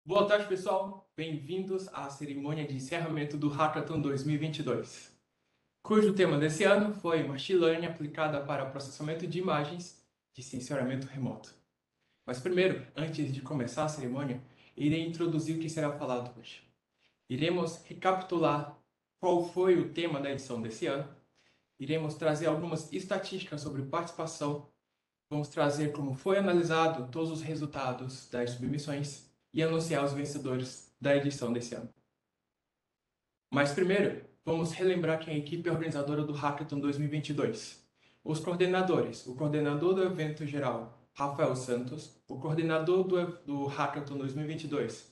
Boa tarde, pessoal. Bem-vindos à cerimônia de encerramento do Hackathon 2022, cujo tema desse ano foi Machine Learning aplicada para processamento de imagens de sensoriamento remoto. Mas primeiro, antes de começar a cerimônia, irei introduzir o que será falado hoje. Iremos recapitular qual foi o tema da edição desse ano, iremos trazer algumas estatísticas sobre participação, vamos trazer como foi analisado todos os resultados das submissões e anunciar os vencedores da edição desse ano. Mas primeiro, vamos relembrar quem é a equipe organizadora do Hackathon 2022. Os coordenadores: o coordenador do evento geral, Rafael Santos; o coordenador do Hackathon 2022,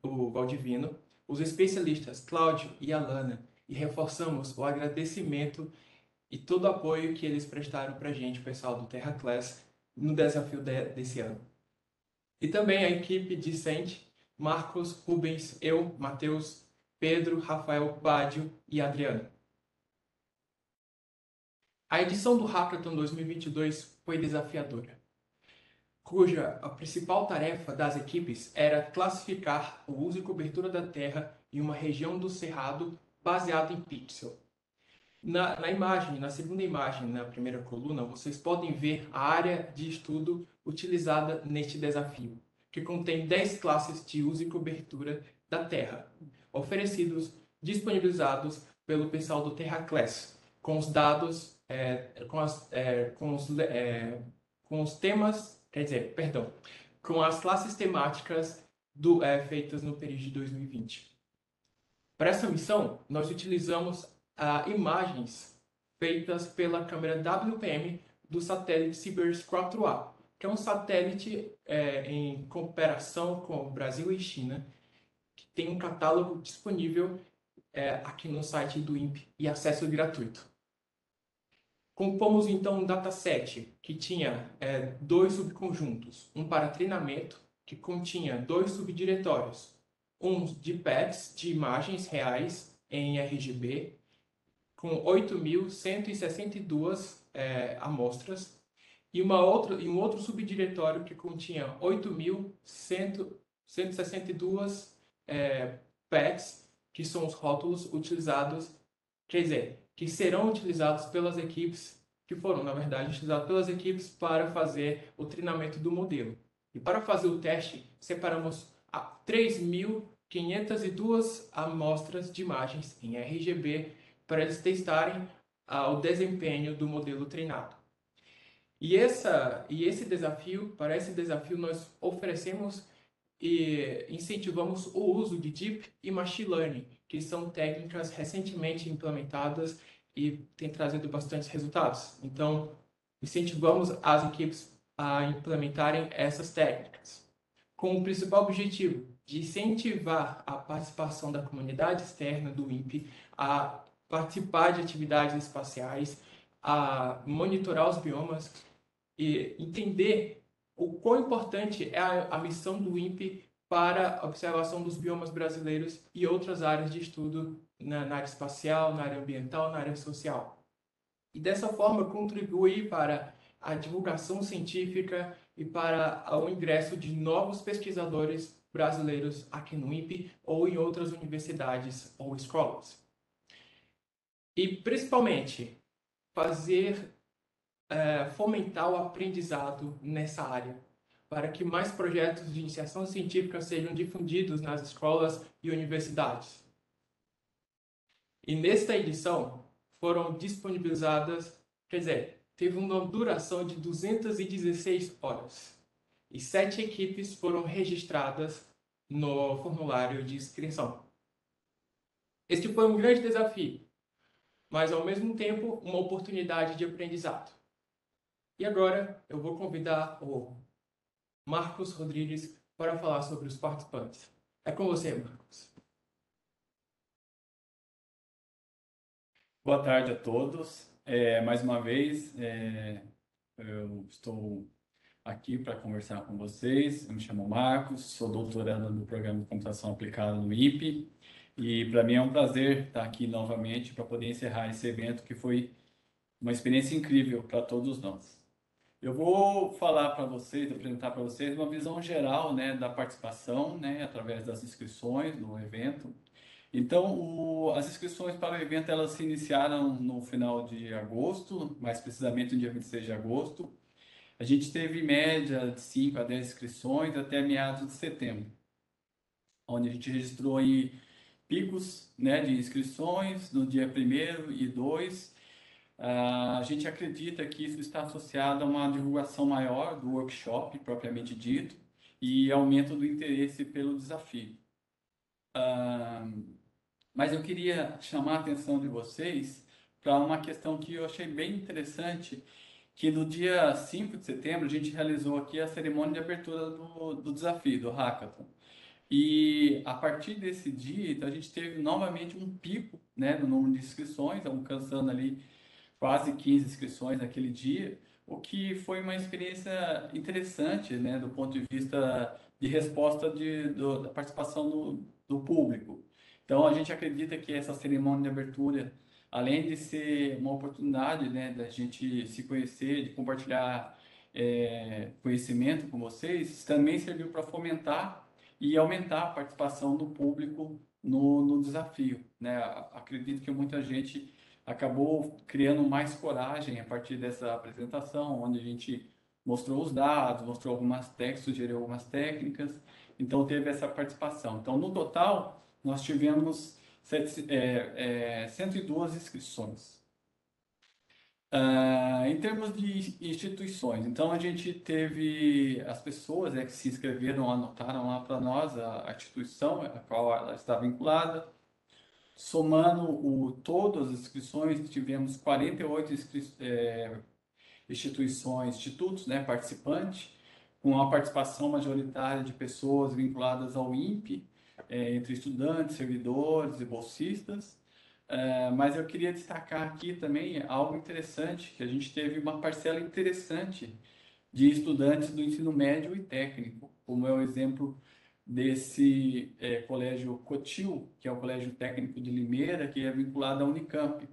o Valdivino; os especialistas, Cláudio e Alana, e reforçamos o agradecimento e todo o apoio que eles prestaram para a gente, o pessoal do Terra Class, no desafio desse ano. E também a equipe discente, Marcos, Rubens, eu, Matheus, Pedro, Rafael, Bádio e Adriano. A edição do Hackathon 2022 foi desafiadora, cuja a principal tarefa das equipes era classificar o uso e cobertura da Terra em uma região do Cerrado baseado em pixel. Na segunda imagem, na primeira coluna, vocês podem ver a área de estudo utilizada neste desafio, que contém 10 classes de uso e cobertura da Terra, disponibilizados pelo pessoal do Terra Class, com os dados, com os temas, com as classes temáticas feitas no período de 2020. Para essa missão, nós utilizamos imagens feitas pela câmera WPM do satélite Sibers 4A, que é um satélite em cooperação com o Brasil e China, que tem um catálogo disponível aqui no site do INPE e acesso gratuito. Compomos então um dataset que tinha dois subconjuntos, um para treinamento, que continha dois subdiretórios, um de pads de imagens reais em RGB, com 8.162 amostras, e um outro subdiretório que continha 8.162 pads, que são os rótulos utilizados, que serão utilizados pelas equipes, que foram, na verdade, utilizados pelas equipes para fazer o treinamento do modelo. E para fazer o teste, separamos 3.502 amostras de imagens em RGB para eles testarem o desempenho do modelo treinado. Para esse desafio nós oferecemos e incentivamos o uso de Deep e Machine Learning, que são técnicas recentemente implementadas e têm trazido bastantes resultados. Então, incentivamos as equipes a implementarem essas técnicas, com o principal objetivo de incentivar a participação da comunidade externa do INPE a participar de atividades espaciais, a monitorar os biomas e entender o quão importante é a missão do INPE para a observação dos biomas brasileiros e outras áreas de estudo na área espacial, na área ambiental, na área social. E dessa forma contribuir para a divulgação científica e para o ingresso de novos pesquisadores brasileiros aqui no INPE ou em outras universidades ou escolas. E principalmente fomentar o aprendizado nessa área, para que mais projetos de iniciação científica sejam difundidos nas escolas e universidades. E nesta edição foram disponibilizadas, teve uma duração de 216 horas e 7 equipes foram registradas no formulário de inscrição. Este foi um grande desafio, mas ao mesmo tempo uma oportunidade de aprendizado. E agora eu vou convidar o Marcos Rodrigues para falar sobre os participantes. É com você, Marcos. Boa tarde a todos. Mais uma vez, eu estou aqui para conversar com vocês. Eu me chamo Marcos, sou doutorando do Programa de Computação Aplicada no INPE e para mim é um prazer estar aqui novamente para poder encerrar esse evento que foi uma experiência incrível para todos nós. Eu vou falar para vocês, apresentar para vocês uma visão geral, né, da participação, né, através das inscrições no evento. Então, as inscrições para o evento elas se iniciaram no final de agosto, mais precisamente no dia 26 de agosto. A gente teve média de 5 a 10 inscrições até meados de setembro, onde a gente registrou aí picos, né, de inscrições no dia 1º e 2. A gente acredita que isso está associado a uma divulgação maior do workshop propriamente dito e aumento do interesse pelo desafio. Mas eu queria chamar a atenção de vocês para uma questão que eu achei bem interessante, que no dia 5 de setembro a gente realizou aqui a cerimônia de abertura do desafio, do Hackathon. E a partir desse dia, então, a gente teve novamente um pico, né, no número de inscrições, alcançando ali quase 15 inscrições naquele dia, o que foi uma experiência interessante, né, do ponto de vista de resposta da participação do público. Então, a gente acredita que essa cerimônia de abertura, além de ser uma oportunidade, né, da gente se conhecer, de compartilhar conhecimento com vocês, também serviu para fomentar e aumentar a participação do público no desafio, né? Acredito que muita gente acabou criando mais coragem a partir dessa apresentação, onde a gente mostrou os dados, mostrou algumas técnicas, sugeriu algumas técnicas, então teve essa participação. Então, no total, nós tivemos 102 inscrições. Em termos de instituições, então a gente teve as pessoas que se inscreveram, anotaram lá para nós a instituição a qual ela está vinculada. Somando todas as inscrições, tivemos 48 instituições, institutos, né, participantes, com a participação majoritária de pessoas vinculadas ao INPE, entre estudantes, servidores e bolsistas. Mas eu queria destacar aqui também algo interessante, que a gente teve uma parcela interessante de estudantes do ensino médio e técnico, como é o exemplo desse colégio Cotil, que é o Colégio Técnico de Limeira, que é vinculado à Unicamp.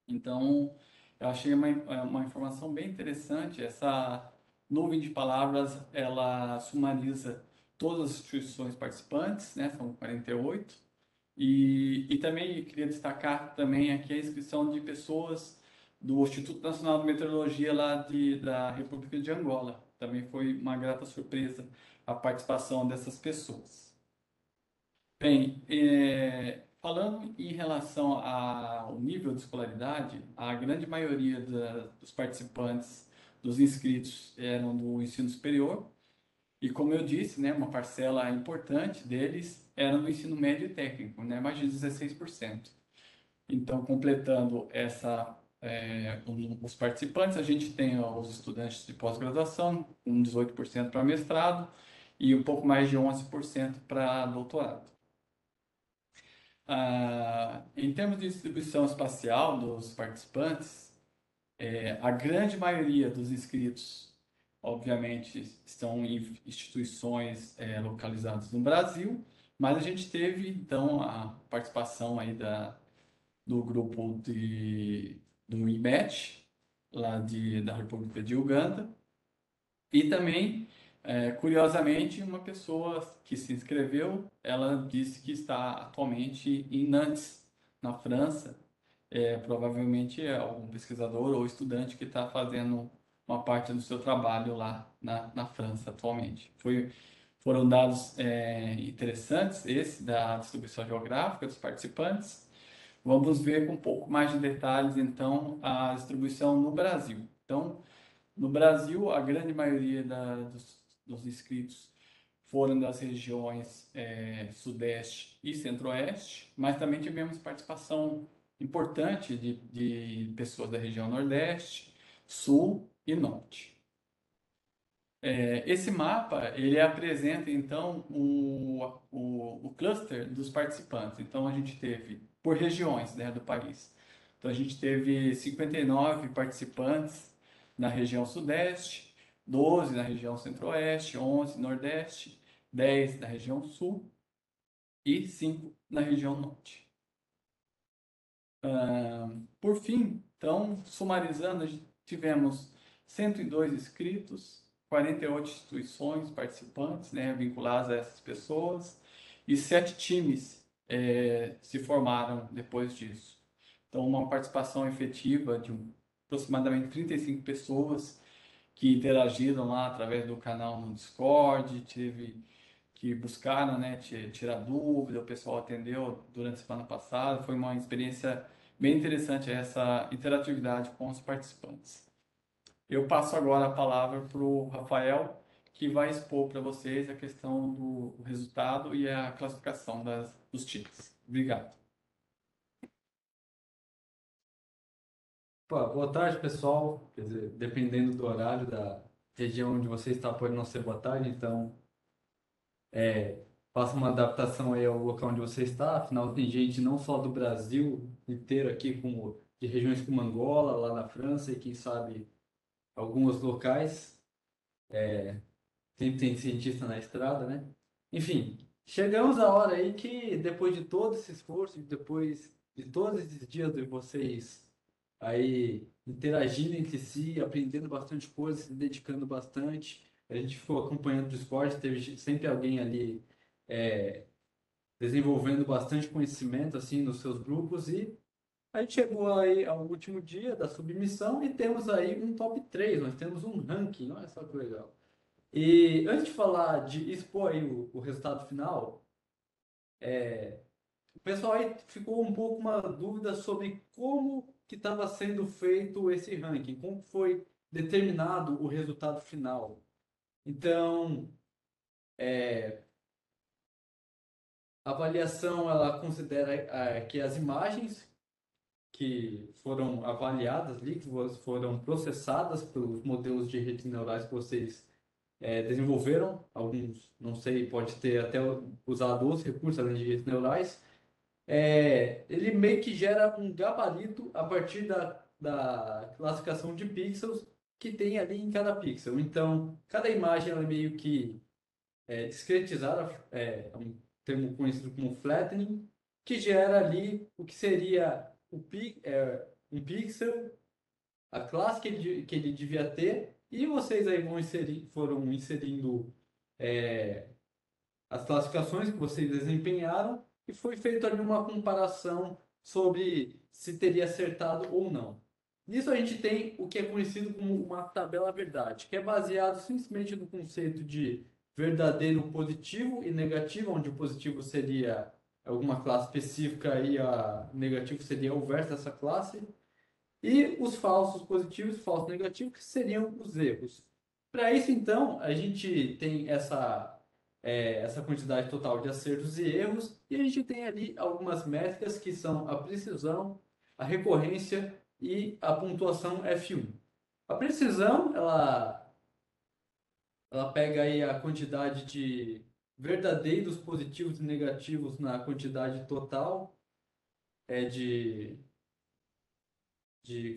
Então, eu achei uma informação bem interessante. Essa nuvem de palavras, ela sumariza todas as instituições participantes, né? São 48. E também queria destacar também aqui a inscrição de pessoas do Instituto Nacional de Meteorologia lá da República de Angola. Também foi uma grata surpresa a participação dessas pessoas. Bem, falando em relação ao nível de escolaridade, a grande maioria dos participantes, dos inscritos, eram do ensino superior, e como eu disse, né, uma parcela importante deles era no ensino médio e técnico, né, mais de 16%. Então, completando os participantes, a gente tem os estudantes de pós-graduação, com 18% para mestrado e um pouco mais de 11% para doutorado. Em termos de distribuição espacial dos participantes, a grande maioria dos inscritos, obviamente, estão em instituições localizadas no Brasil, mas a gente teve, então, a participação aí do grupo do IMET, lá da República de Uganda, e também, curiosamente, uma pessoa que se inscreveu, ela disse que está atualmente em Nantes, na França. Provavelmente é algum pesquisador ou estudante que está fazendo uma parte do seu trabalho lá na França atualmente. Foram dados interessantes, esse da distribuição geográfica dos participantes. Vamos ver com um pouco mais de detalhes, então, a distribuição no Brasil. Então, no Brasil, a grande maioria dos inscritos foram das regiões Sudeste e Centro-Oeste, mas também tivemos participação importante de pessoas da região Nordeste, Sul e Norte. Esse mapa, ele apresenta, então, o cluster dos participantes. Então, a gente teve, por regiões, né, do país. Então, a gente teve 59 participantes na região Sudeste, 12 na região Centro-Oeste, 11 Nordeste, 10 na região Sul e 5 na região Norte. Por fim, então, sumarizando, tivemos 102 inscritos, 48 instituições participantes, né, vinculadas a essas pessoas, e 7 times se formaram depois disso. Então, uma participação efetiva de aproximadamente 35 pessoas que interagiram lá através do canal no Discord, que buscaram, né, tirar dúvida, o pessoal atendeu durante a semana passada. Foi uma experiência bem interessante essa interatividade com os participantes. Eu passo agora a palavra para o Rafael, que vai expor para vocês a questão do resultado e a classificação dos times. Obrigado. Pô, boa tarde, pessoal. Quer dizer, dependendo do horário da região onde você está, pode não ser boa tarde, então faça uma adaptação aí ao local onde você está. Afinal, tem gente não só do Brasil inteiro aqui, como de regiões como Angola, lá na França, e quem sabe alguns locais. Sempre tem cientista na estrada, né? Enfim, chegamos à hora aí que, depois de todo esse esforço, depois de todos esses dias de vocês aí interagindo entre si, aprendendo bastante coisa, se dedicando bastante. A gente ficou acompanhando o Discord, teve sempre alguém ali desenvolvendo bastante conhecimento assim nos seus grupos e a gente chegou aí ao último dia da submissão e temos aí um top 3, nós temos um ranking, olha só que legal. E antes de falar, de expor aí o resultado final, o pessoal aí ficou um pouco uma dúvida sobre como que estava sendo feito esse ranking, como foi determinado o resultado final. Então, a avaliação ela considera que as imagens que foram avaliadas ali, que foram processadas pelos modelos de redes neurais que vocês desenvolveram, alguns, não sei, pode ter até usado outros recursos além de redes neurais, ele meio que gera um gabarito a partir da classificação de pixels que tem ali em cada pixel. Então, cada imagem ela é meio que discretizada, um termo conhecido como flattening, que gera ali o que seria um pixel, a classe que ele devia ter, e vocês aí foram inserindo as classificações que vocês desempenharam e foi feita ali uma comparação sobre se teria acertado ou não. Nisso a gente tem o que é conhecido como uma tabela verdade, que é baseado simplesmente no conceito de verdadeiro positivo e negativo, onde o positivo seria alguma classe específica e o negativo seria o verso dessa classe, e os falsos positivos e falsos negativos, que seriam os erros. Para isso, então, a gente tem essa quantidade total de acertos e erros, e a gente tem ali algumas métricas que são a precisão, a recorrência e a pontuação F1. A precisão, ela pega aí a quantidade de verdadeiros positivos e negativos na quantidade total de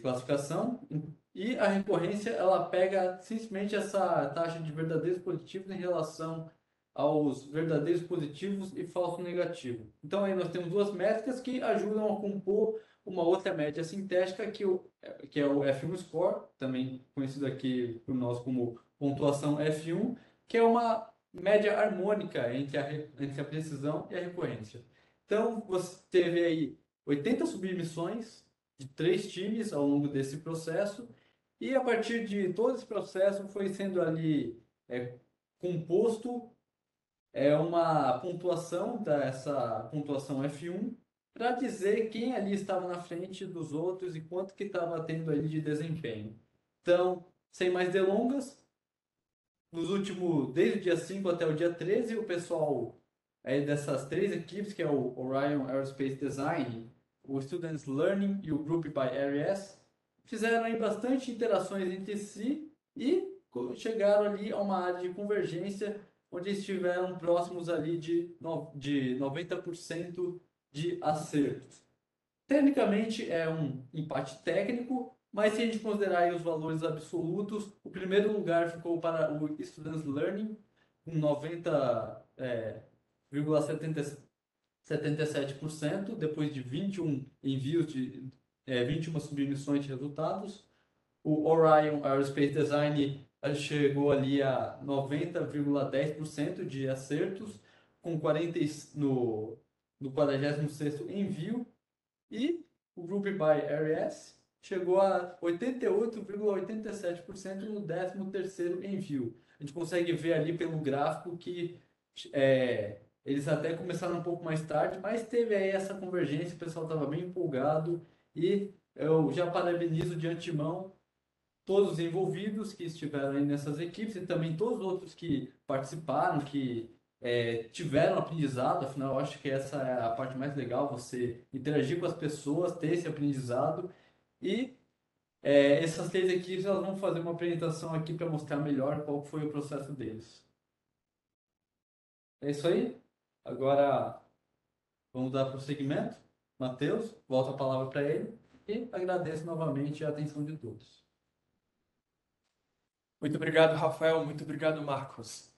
classificação, e a recorrência ela pega simplesmente essa taxa de verdadeiros positivos em relação aos verdadeiros positivos e falso negativo. Então aí nós temos duas métricas que ajudam a compor uma outra média sintética que é o F1 score, também conhecido aqui por nós como pontuação F1, que é uma média harmônica entre a precisão e a recorrência. Então você teve aí 80 submissões de 3 times ao longo desse processo, e a partir de todo esse processo foi sendo ali composto uma pontuação dessa pontuação F1 para dizer quem ali estava na frente dos outros e quanto que estava tendo ali de desempenho. Então, sem mais delongas, desde o dia 5 até o dia 13, o pessoal dessas 3 equipes, que é o Orion Aerospace Design, o Students Learning e o Group by Areas, fizeram aí bastante interações entre si e chegaram ali a uma área de convergência onde estiveram próximos ali de 90% de acertos. Tecnicamente é um empate técnico, mas se a gente considerar aí os valores absolutos, o primeiro lugar ficou para o Students Learning, com 90,77%, depois de 21 envios 21 submissões de resultados. O Orion Aerospace Design chegou ali a 90,10% de acertos, com 40 no 46º envio, e o Group by RS chegou a 88,87% no 13º envio. A gente consegue ver ali pelo gráfico que eles até começaram um pouco mais tarde, mas teve aí essa convergência, o pessoal estava bem empolgado, e eu já parabenizo de antemão todos os envolvidos que estiveram aí nessas equipes e também todos os outros que participaram, que tiveram aprendizado. Afinal, eu acho que essa é a parte mais legal, você interagir com as pessoas, ter esse aprendizado. E essas 3 equipes, elas vão fazer uma apresentação aqui para mostrar melhor qual foi o processo deles. É isso aí. Agora vamos dar prosseguimento. Matheus, volta a palavra para ele e agradeço novamente a atenção de todos. Muito obrigado, Rafael. Muito obrigado, Marcos.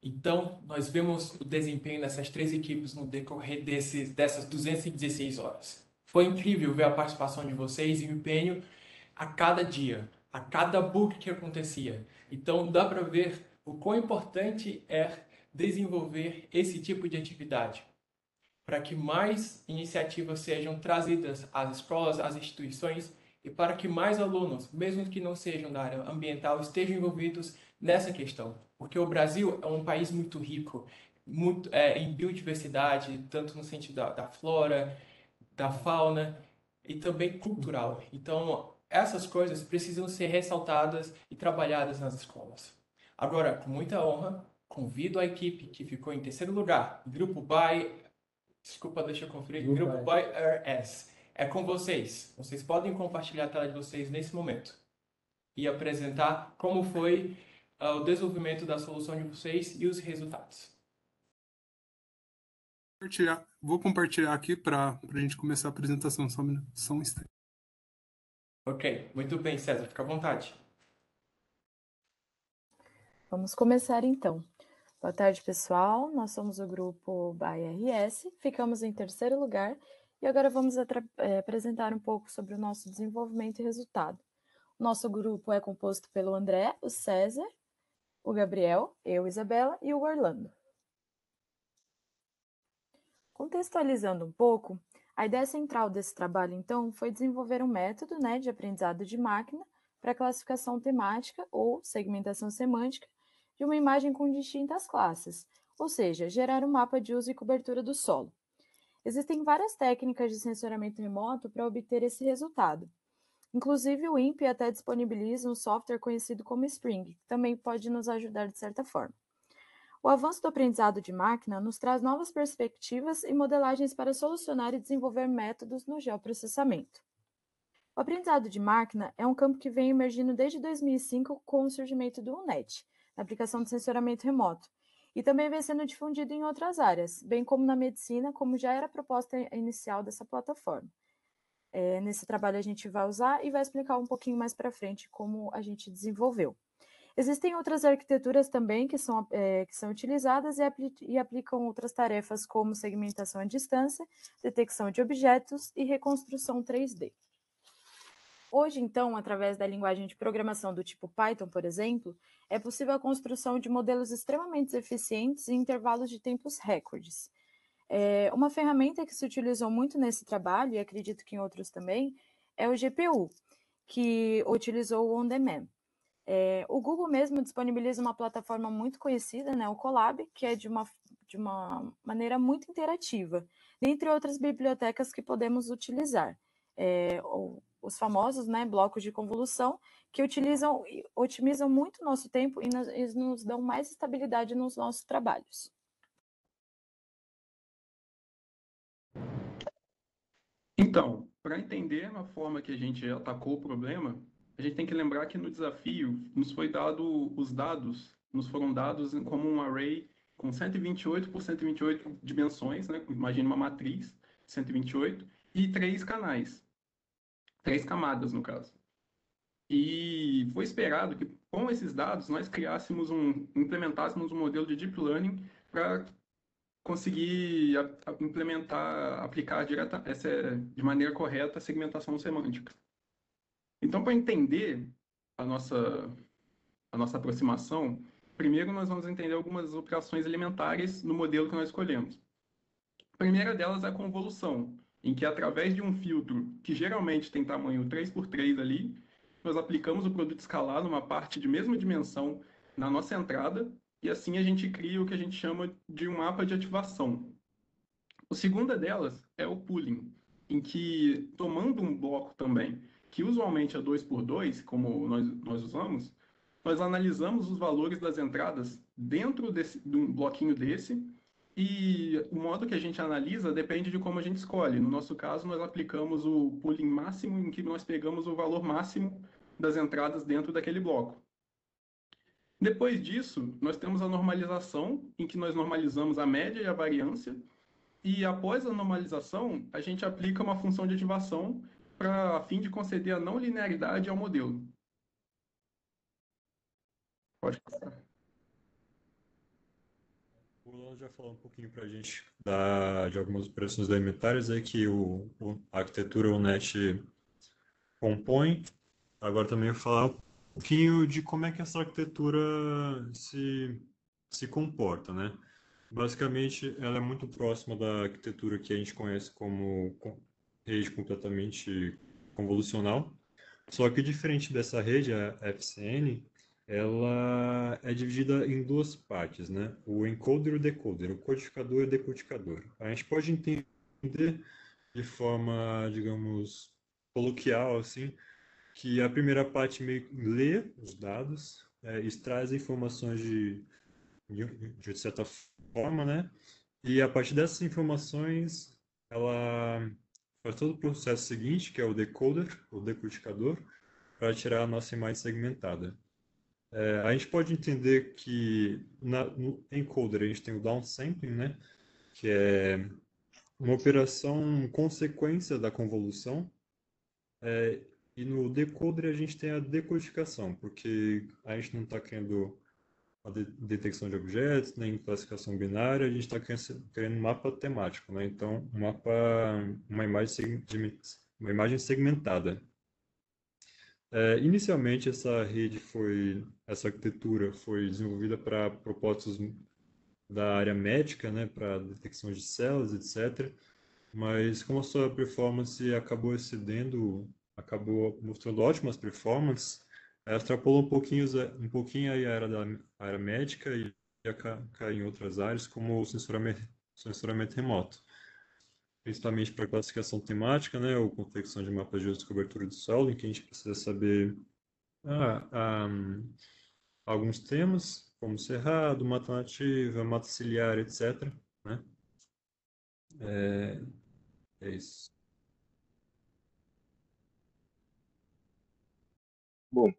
Então, nós vemos o desempenho dessas 3 equipes no decorrer dessas 216 horas. Foi incrível ver a participação de vocês e o empenho a cada dia, a cada bug que acontecia. Então, dá para ver o quão importante é desenvolver esse tipo de atividade, para que mais iniciativas sejam trazidas às escolas, às instituições, e para que mais alunos, mesmo que não sejam da área ambiental, estejam envolvidos nessa questão. Porque o Brasil é um país muito rico, muito em biodiversidade, tanto no sentido da flora, da fauna e também cultural. Então, essas coisas precisam ser ressaltadas e trabalhadas nas escolas. Agora, com muita honra, convido a equipe que ficou em terceiro lugar, Grupo BY. Desculpa, deixa eu conferir. Grupo by RS. É com vocês. Vocês podem compartilhar a tela de vocês nesse momento e apresentar como foi o desenvolvimento da solução de vocês e os resultados. Vou compartilhar aqui para a gente começar a apresentação. Só um instante. Ok, muito bem, César. Fica à vontade. Vamos começar então. Boa tarde, pessoal. Nós somos o grupo BY-RS, ficamos em terceiro lugar e agora vamos apresentar um pouco sobre o nosso desenvolvimento e resultado. O nosso grupo é composto pelo André, o César, o Gabriel, eu, Isabela e o Orlando. Contextualizando um pouco, a ideia central desse trabalho, então, foi desenvolver um método de aprendizado de máquina para classificação temática ou segmentação semântica de uma imagem com distintas classes, ou seja, gerar um mapa de uso e cobertura do solo. Existem várias técnicas de sensoriamento remoto para obter esse resultado. Inclusive, o INPE até disponibiliza um software conhecido como Spring, que também pode nos ajudar de certa forma. O avanço do aprendizado de máquina nos traz novas perspectivas e modelagens para solucionar e desenvolver métodos no geoprocessamento. O aprendizado de máquina é um campo que vem emergindo desde 2005 com o surgimento do UNET, na aplicação de sensoramento remoto, e também vem sendo difundido em outras áreas, bem como na medicina, como já era a proposta inicial dessa plataforma. Nesse trabalho a gente vai usar e vai explicar um pouquinho mais para frente como a gente desenvolveu. Existem outras arquiteturas também que são utilizadas e aplicam outras tarefas como segmentação à distância, detecção de objetos e reconstrução 3D. Hoje, então, através da linguagem de programação do tipo Python, por exemplo, é possível a construção de modelos extremamente eficientes em intervalos de tempos recordes. Uma ferramenta que se utilizou muito nesse trabalho, e acredito que em outros também, é o GPU, que utilizou o On-Demand. O Google mesmo disponibiliza uma plataforma muito conhecida, o Colab, que é de uma maneira muito interativa, dentre outras bibliotecas que podemos utilizar. Os famosos blocos de convolução, que otimizam muito o nosso tempo e nos dão mais estabilidade nos nossos trabalhos. Então, para entender a forma que a gente atacou o problema, a gente tem que lembrar que no desafio nos foram dados como um array com 128 por 128 dimensões, Imagina uma matriz, 128, e 3 canais. 3 camadas, no caso. E foi esperado que, com esses dados, nós implementássemos um modelo de deep learning para conseguir aplicar de maneira correta a segmentação semântica. Então, para entender a nossa aproximação, primeiro nós vamos entender algumas operações elementares no modelo que nós escolhemos. A primeira delas é a convolução, em que através de um filtro que geralmente tem tamanho 3x3 ali, nós aplicamos o produto escalar numa parte de mesma dimensão na nossa entrada, e assim a gente cria o que a gente chama de um mapa de ativação. A segunda delas é o pooling, em que, tomando um bloco também, que usualmente é 2x2, como nós usamos, nós analisamos os valores das entradas dentro de um bloquinho desse, e o modo que a gente analisa depende de como a gente escolhe. No nosso caso, nós aplicamos o pooling máximo, em que nós pegamos o valor máximo das entradas dentro daquele bloco. Depois disso, nós temos a normalização, em que nós normalizamos a média e a variância, e após a normalização, a gente aplica uma função de ativação a fim de conceder a não linearidade ao modelo. Pode passar. O Lolo já falou um pouquinho para a gente de algumas operações elementares aí que a arquitetura UNET compõe. Agora também eu vou falar um pouquinho de como é que essa arquitetura se comporta, né? Basicamente, ela é muito próxima da arquitetura que a gente conhece como rede completamente convolucional. Só que diferente dessa rede, a FCN, ela é dividida em duas partes, né? O encoder e o decoder, o codificador e o decodificador. A gente pode entender de forma, digamos, coloquial, assim, que a primeira parte meio que lê os dados, extrai as informações de certa forma, né? E a partir dessas informações, ela faz todo o processo seguinte, que é o decoder, o decodificador, para tirar a nossa imagem segmentada. A gente pode entender que no encoder a gente tem o downsampling, né? Que é uma operação consequência da convolução. E no decoder a gente tem a decodificação, porque a gente não está querendo a detecção de objetos, nem classificação binária, a gente está querendo um mapa temático, né? Então, uma imagem segmentada. Inicialmente, essa arquitetura foi desenvolvida para propósitos da área médica, né? Para detecção de células, etc. Mas como a sua performance acabou excedendo, acabou mostrando ótimas performances, extrapolou um pouquinho aí a área médica e ia cair em outras áreas, como o sensoramento remoto, principalmente para classificação temática, né, ou confecção de mapas de cobertura de solo, em que a gente precisa saber ah, ah, alguns temas, como cerrado, mata nativa, mata ciliar, etc. Né? É isso. Bom,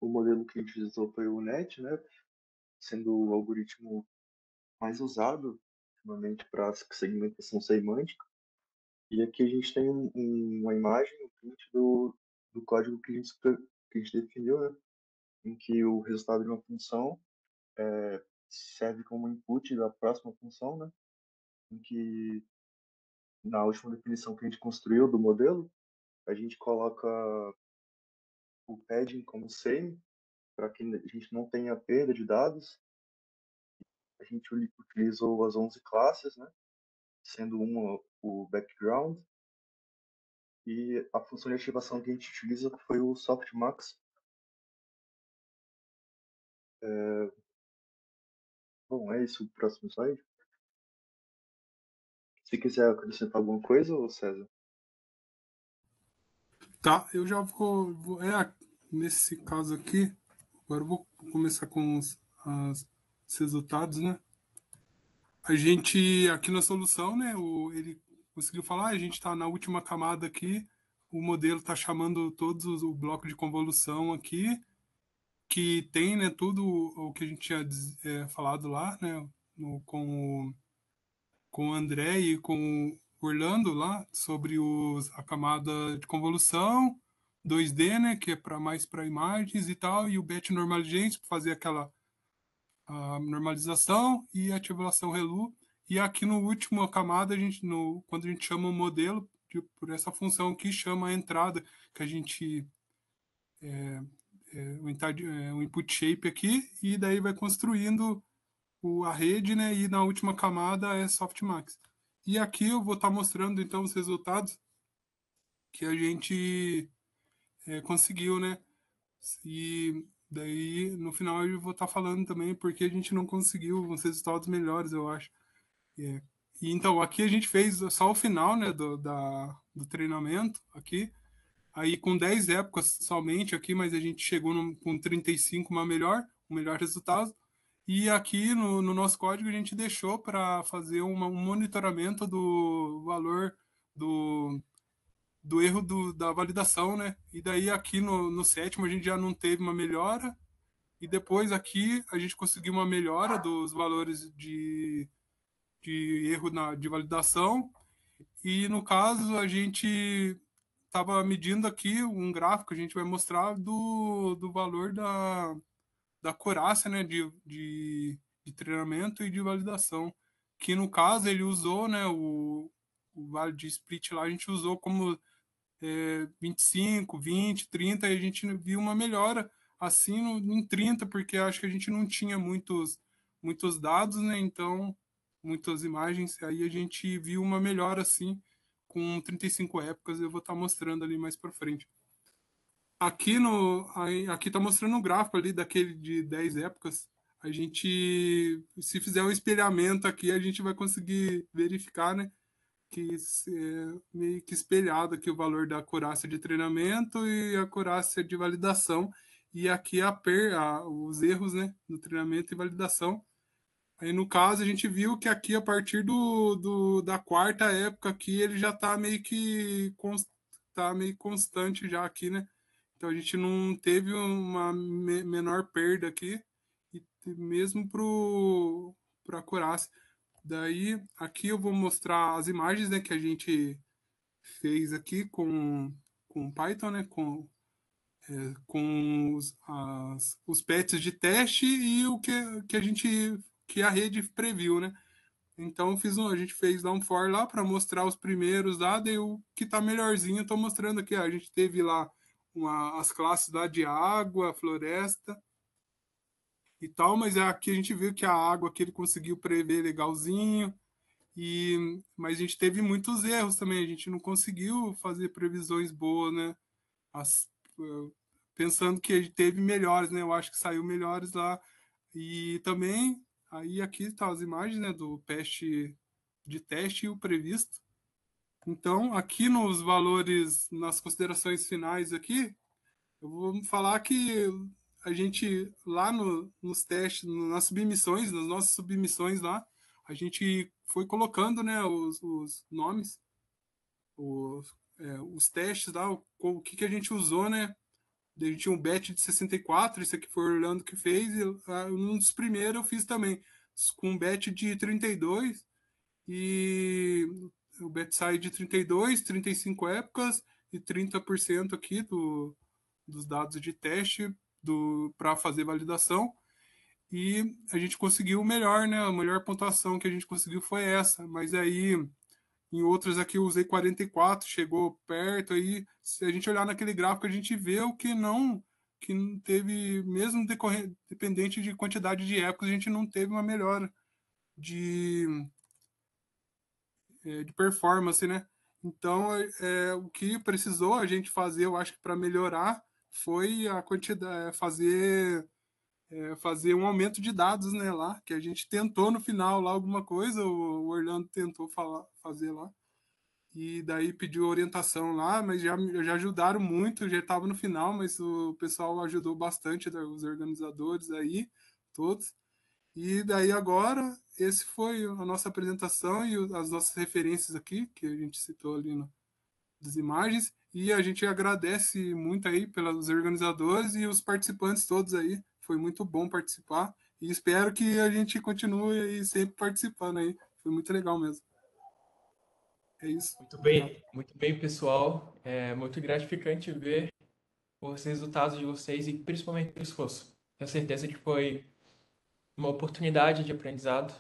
o modelo que a gente utilizou foi o NET, né? Sendo o algoritmo mais usado ultimamente para segmentação semântica. E aqui a gente tem uma imagem, um print do código que a gente definiu, né? Em que o resultado de uma função serve como input da próxima função, né? Em que na última definição que a gente construiu do modelo, a gente coloca o padding como same, para que a gente não tenha perda de dados. A gente utilizou as 11 classes, né? Sendo uma o background, e a função de ativação que a gente utiliza foi o softmax. Bom, é isso. O próximo slide. Se quiser acrescentar alguma coisa, César. Tá, eu já vou nesse caso aqui, agora eu vou começar com os resultados, né? A gente, aqui na solução, né, ele conseguiu falar, a gente está na última camada aqui, o modelo está chamando o bloco de convolução aqui, que tem, né, tudo o que a gente tinha falado lá, né, com o André e com o Orlando lá, sobre a camada de convolução, 2D, né, que é mais para imagens e tal, e o Batch Normalization para fazer a normalização e ativação ReLU. E aqui no último camada, quando a gente chama o modelo, por essa função que chama a entrada, que a gente o input shape aqui, e daí vai construindo a rede, né? E na última camada é softmax. E aqui eu vou estar mostrando então os resultados que a gente conseguiu, né? E daí no final eu vou estar falando também porque a gente não conseguiu uns resultados melhores, eu acho. É. E então aqui a gente fez só o final, né, do treinamento aqui. Aí com 10 épocas somente aqui, mas a gente chegou com 35 um melhor resultado. E aqui no nosso código a gente deixou para fazer um monitoramento do valor do erro da validação, né? E daí aqui no sétimo a gente já não teve uma melhora. E depois aqui a gente conseguiu uma melhora dos valores de erro de validação. E no caso a gente estava medindo aqui um gráfico, a gente vai mostrar do valor da acurácia, né, de treinamento e de validação. Que no caso ele usou, né, o vale de split lá, a gente usou como 25, 20, 30, e a gente viu uma melhora assim em 30, porque acho que a gente não tinha muitos dados, né, então muitas imagens, aí a gente viu uma melhora assim com 35 épocas, eu vou estar mostrando ali mais para frente. Aqui tá mostrando um gráfico ali daquele de 10 épocas. A gente, se fizer um espelhamento aqui, a gente vai conseguir verificar, né, que meio que espelhado aqui o valor da acurácia de treinamento e a acurácia de validação. E aqui os erros, né, no treinamento e validação. Aí, no caso, a gente viu que aqui, a partir da quarta época aqui, ele já está meio constante já aqui, né? Então, a gente não teve uma menor perda aqui, e mesmo para a acurácia. Daí, aqui eu vou mostrar as imagens, né, que a gente fez aqui com Python, né, com os pets de teste e o que a rede previu, né? Então a gente fez lá um for lá para mostrar os primeiros lá, daí o que tá melhorzinho, eu tô mostrando aqui, ó, a gente teve lá as classes lá de água, floresta e tal, mas aqui a gente viu que a água que ele conseguiu prever legalzinho, mas a gente teve muitos erros também, a gente não conseguiu fazer previsões boas, né? As, pensando que ele teve melhores, né? Eu acho que saiu melhores lá. E também, aí aqui tá as imagens, né, do teste de teste e o previsto. Então, aqui nos valores, nas considerações finais aqui, eu vou falar que a gente lá nos testes, nas submissões, nas nossas submissões lá, a gente foi colocando, né, os nomes, os testes lá, o que a gente usou, né? A gente tinha um bet de 64, esse aqui foi o Orlando que fez, e um dos primeiros eu fiz também, com um bet de 32, e o bet sai de 32, 35 épocas e 30% aqui dos dados de teste para fazer validação. E a gente conseguiu o melhor, né? A melhor pontuação que a gente conseguiu foi essa, mas aí em outras aqui eu usei 44, chegou perto. Aí, se a gente olhar naquele gráfico, a gente vê o que não teve, mesmo dependente de quantidade de épocas, a gente não teve uma melhora de performance, né? Então, o que precisou a gente fazer, eu acho que para melhorar, foi a quantidade, fazer um aumento de dados, né, lá, que a gente tentou no final lá alguma coisa, o Orlando tentou fazer lá. E daí pediu orientação lá, mas já ajudaram muito, já estava no final, mas o pessoal ajudou bastante, os organizadores aí, todos. E daí agora, esse foi a nossa apresentação e as nossas referências aqui, que a gente citou ali das imagens, e a gente agradece muito aí pelos organizadores e os participantes todos aí, foi muito bom participar, e espero que a gente continue aí sempre participando aí, foi muito legal mesmo. É isso. Muito bem, pessoal. É muito gratificante ver os resultados de vocês e principalmente o esforço. Tenho certeza que foi uma oportunidade de aprendizado,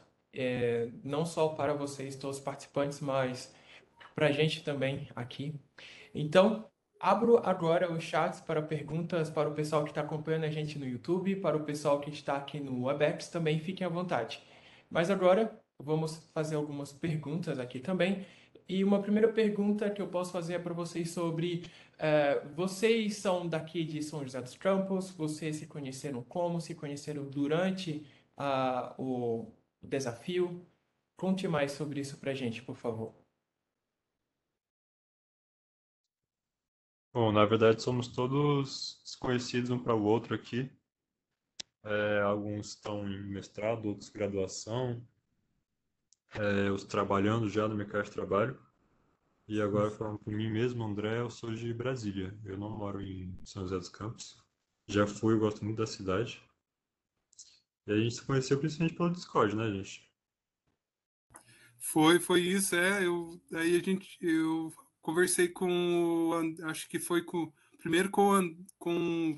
não só para vocês, todos os participantes, mas para a gente também aqui. Então, Abro agora os chats para perguntas para o pessoal que está acompanhando a gente no YouTube, para o pessoal que está aqui no Webex, também fiquem à vontade. Mas agora vamos fazer algumas perguntas aqui também. E uma primeira pergunta que eu posso fazer é para vocês sobre vocês são daqui de São José dos Campos, vocês se conheceram como? Se conheceram durante o desafio? Conte mais sobre isso para a gente, por favor. Bom, na verdade somos todos desconhecidos um para o outro aqui. Alguns estão em mestrado, outros graduação, outros trabalhando já no mercado de trabalho. E agora falando por mim mesmo, André, eu sou de Brasília. Eu não moro em São José dos Campos. Já fui, eu gosto muito da cidade. E a gente se conheceu principalmente pelo Discord, né, gente? Foi isso, eu conversei acho que foi primeiro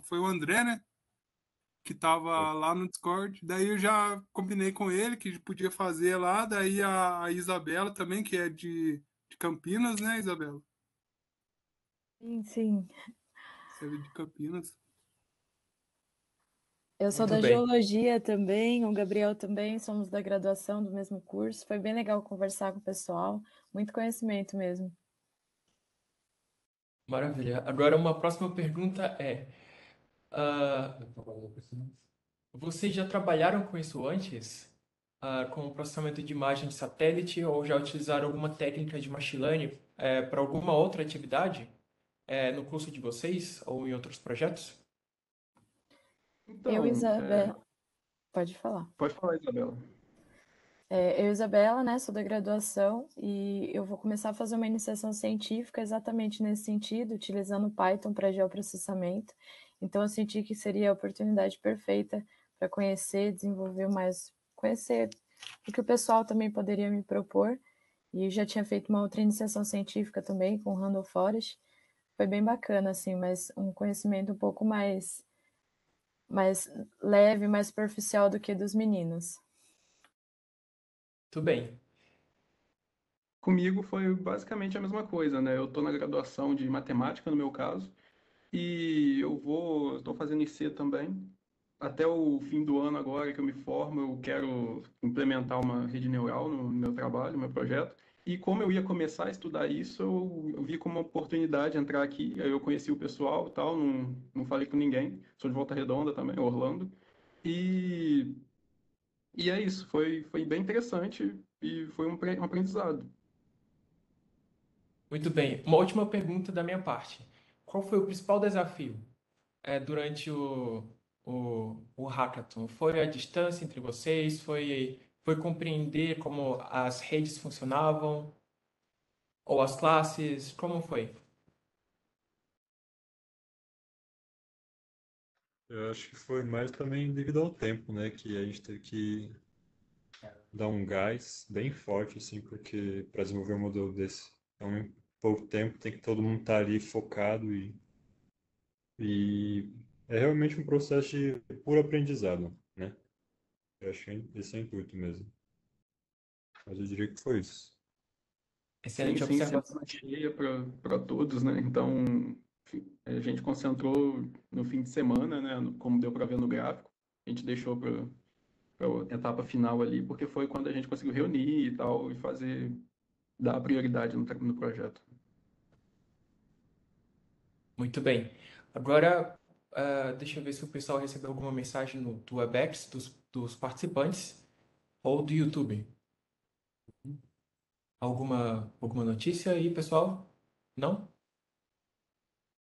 foi o André, né, que tava lá no Discord, daí eu já combinei com ele que podia fazer lá, daí a Isabela também, que é de Campinas, né, Isabela? Sim, sim. Você é de Campinas. Eu sou Muito da bem. geologia também, o Gabriel também, somos da graduação do mesmo curso. Foi bem legal conversar com o pessoal, muito conhecimento mesmo. Maravilha. Agora, uma próxima pergunta é: ah, vocês já trabalharam com isso antes? Com o processamento de imagem de satélite ou já utilizaram alguma técnica de machine learning para alguma outra atividade no curso de vocês ou em outros projetos? Eu, Então, Isabela, pode falar. pode falar, Isabela. Eu, Isabela, né, sou da graduação e eu vou começar a fazer uma iniciação científica exatamente nesse sentido, utilizando Python para geoprocessamento. Então, eu senti que seria a oportunidade perfeita para conhecer, desenvolver mais, conhecer o que o pessoal também poderia me propor. E eu já tinha feito uma outra iniciação científica também com Randall Forest. Foi bem bacana, assim, mas um conhecimento um pouco mais leve, mais superficial do que dos meninos. Tudo bem. Comigo foi basicamente a mesma coisa, né? Eu estou na graduação de matemática, no meu caso, e estou fazendo IC também. Até o fim do ano agora que eu me formo, eu quero implementar uma rede neural no meu trabalho, no meu projeto. E como eu ia começar a estudar isso, eu vi como uma oportunidade entrar aqui. Aí eu conheci o pessoal e tal, não falei com ninguém. Sou de Volta Redonda também, Orlando. E, e é isso, foi bem interessante e foi um aprendizado. Muito bem. Uma última pergunta da minha parte. Qual foi o principal desafio durante o hackathon? Foi a distância entre vocês? Foi compreender como as redes funcionavam? Ou as classes? Como foi? Eu acho que foi mais também devido ao tempo, né? Que a gente teve que dar um gás bem forte, assim, porque para desenvolver um modelo desse, então, em pouco tempo tem que todo mundo estar ali focado e é realmente um processo de puro aprendizado, né? Eu acho que esse é o intuito mesmo. Mas eu diria que foi isso. Sim, Excelente sim, observação. semana cheia para todos, né? Então, a gente concentrou no fim de semana, né? Como deu para ver no gráfico. A gente deixou para a etapa final ali, porque foi quando a gente conseguiu reunir e tal, e fazer, dar prioridade no projeto. Muito bem. Agora, deixa eu ver se o pessoal recebeu alguma mensagem do Webex, dos participantes, ou do YouTube. Alguma notícia aí, pessoal? Não?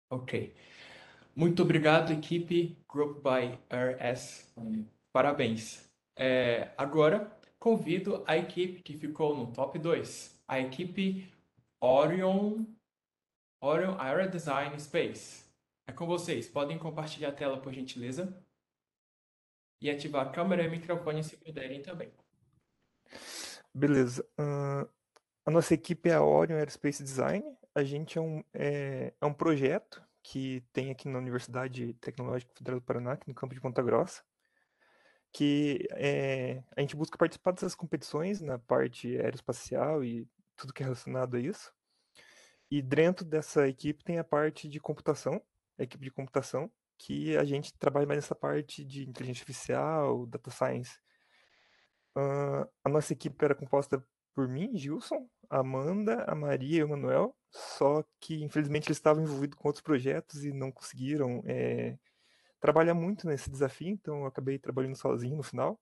Ok. Muito obrigado, equipe Group by RS. Parabéns. Agora, convido a equipe que ficou no top 2, a equipe Orion Area Design Space. É com vocês. Podem compartilhar a tela, por gentileza? E ativar a câmera e microfone se puderem também. Beleza. A nossa equipe é a Orion Aerospace Design. A gente é um projeto que tem aqui na Universidade Tecnológica Federal do Paraná, aqui no campo de Ponta Grossa, que a gente busca participar dessas competições na parte aeroespacial e tudo que é relacionado a isso. E dentro dessa equipe tem a parte de computação, a equipe de computação, que a gente trabalha mais nessa parte de inteligência artificial, data science. A nossa equipe era composta por mim, Gilson, a Amanda, a Maria e o Manuel, só que infelizmente eles estavam envolvidos com outros projetos e não conseguiram trabalhar muito nesse desafio, então eu acabei trabalhando sozinho no final,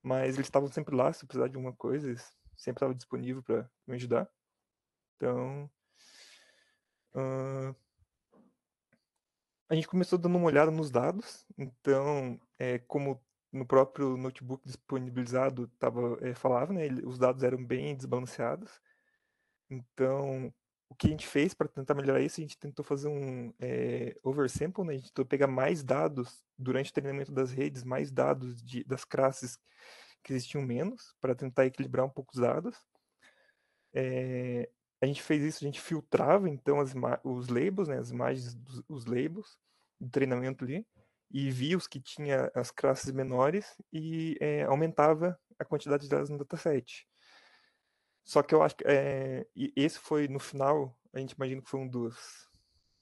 mas eles estavam sempre lá, se eu precisar de alguma coisa, eles sempre estavam disponíveis para me ajudar. Então, a gente começou dando uma olhada nos dados, então, como no próprio notebook disponibilizado falava, né, os dados eram bem desbalanceados, então o que a gente fez para tentar melhorar isso, a gente tentou fazer um oversample, né, a gente tentou pegar mais dados durante o treinamento das redes, mais dados das classes que existiam menos, para tentar equilibrar um pouco os dados. A gente fez isso, a gente filtrava então os labels, né, as imagens os labels do treinamento ali, e via os que tinha as classes menores e aumentava a quantidade delas no dataset. Só que eu acho que e esse foi no final, a gente imagina que foi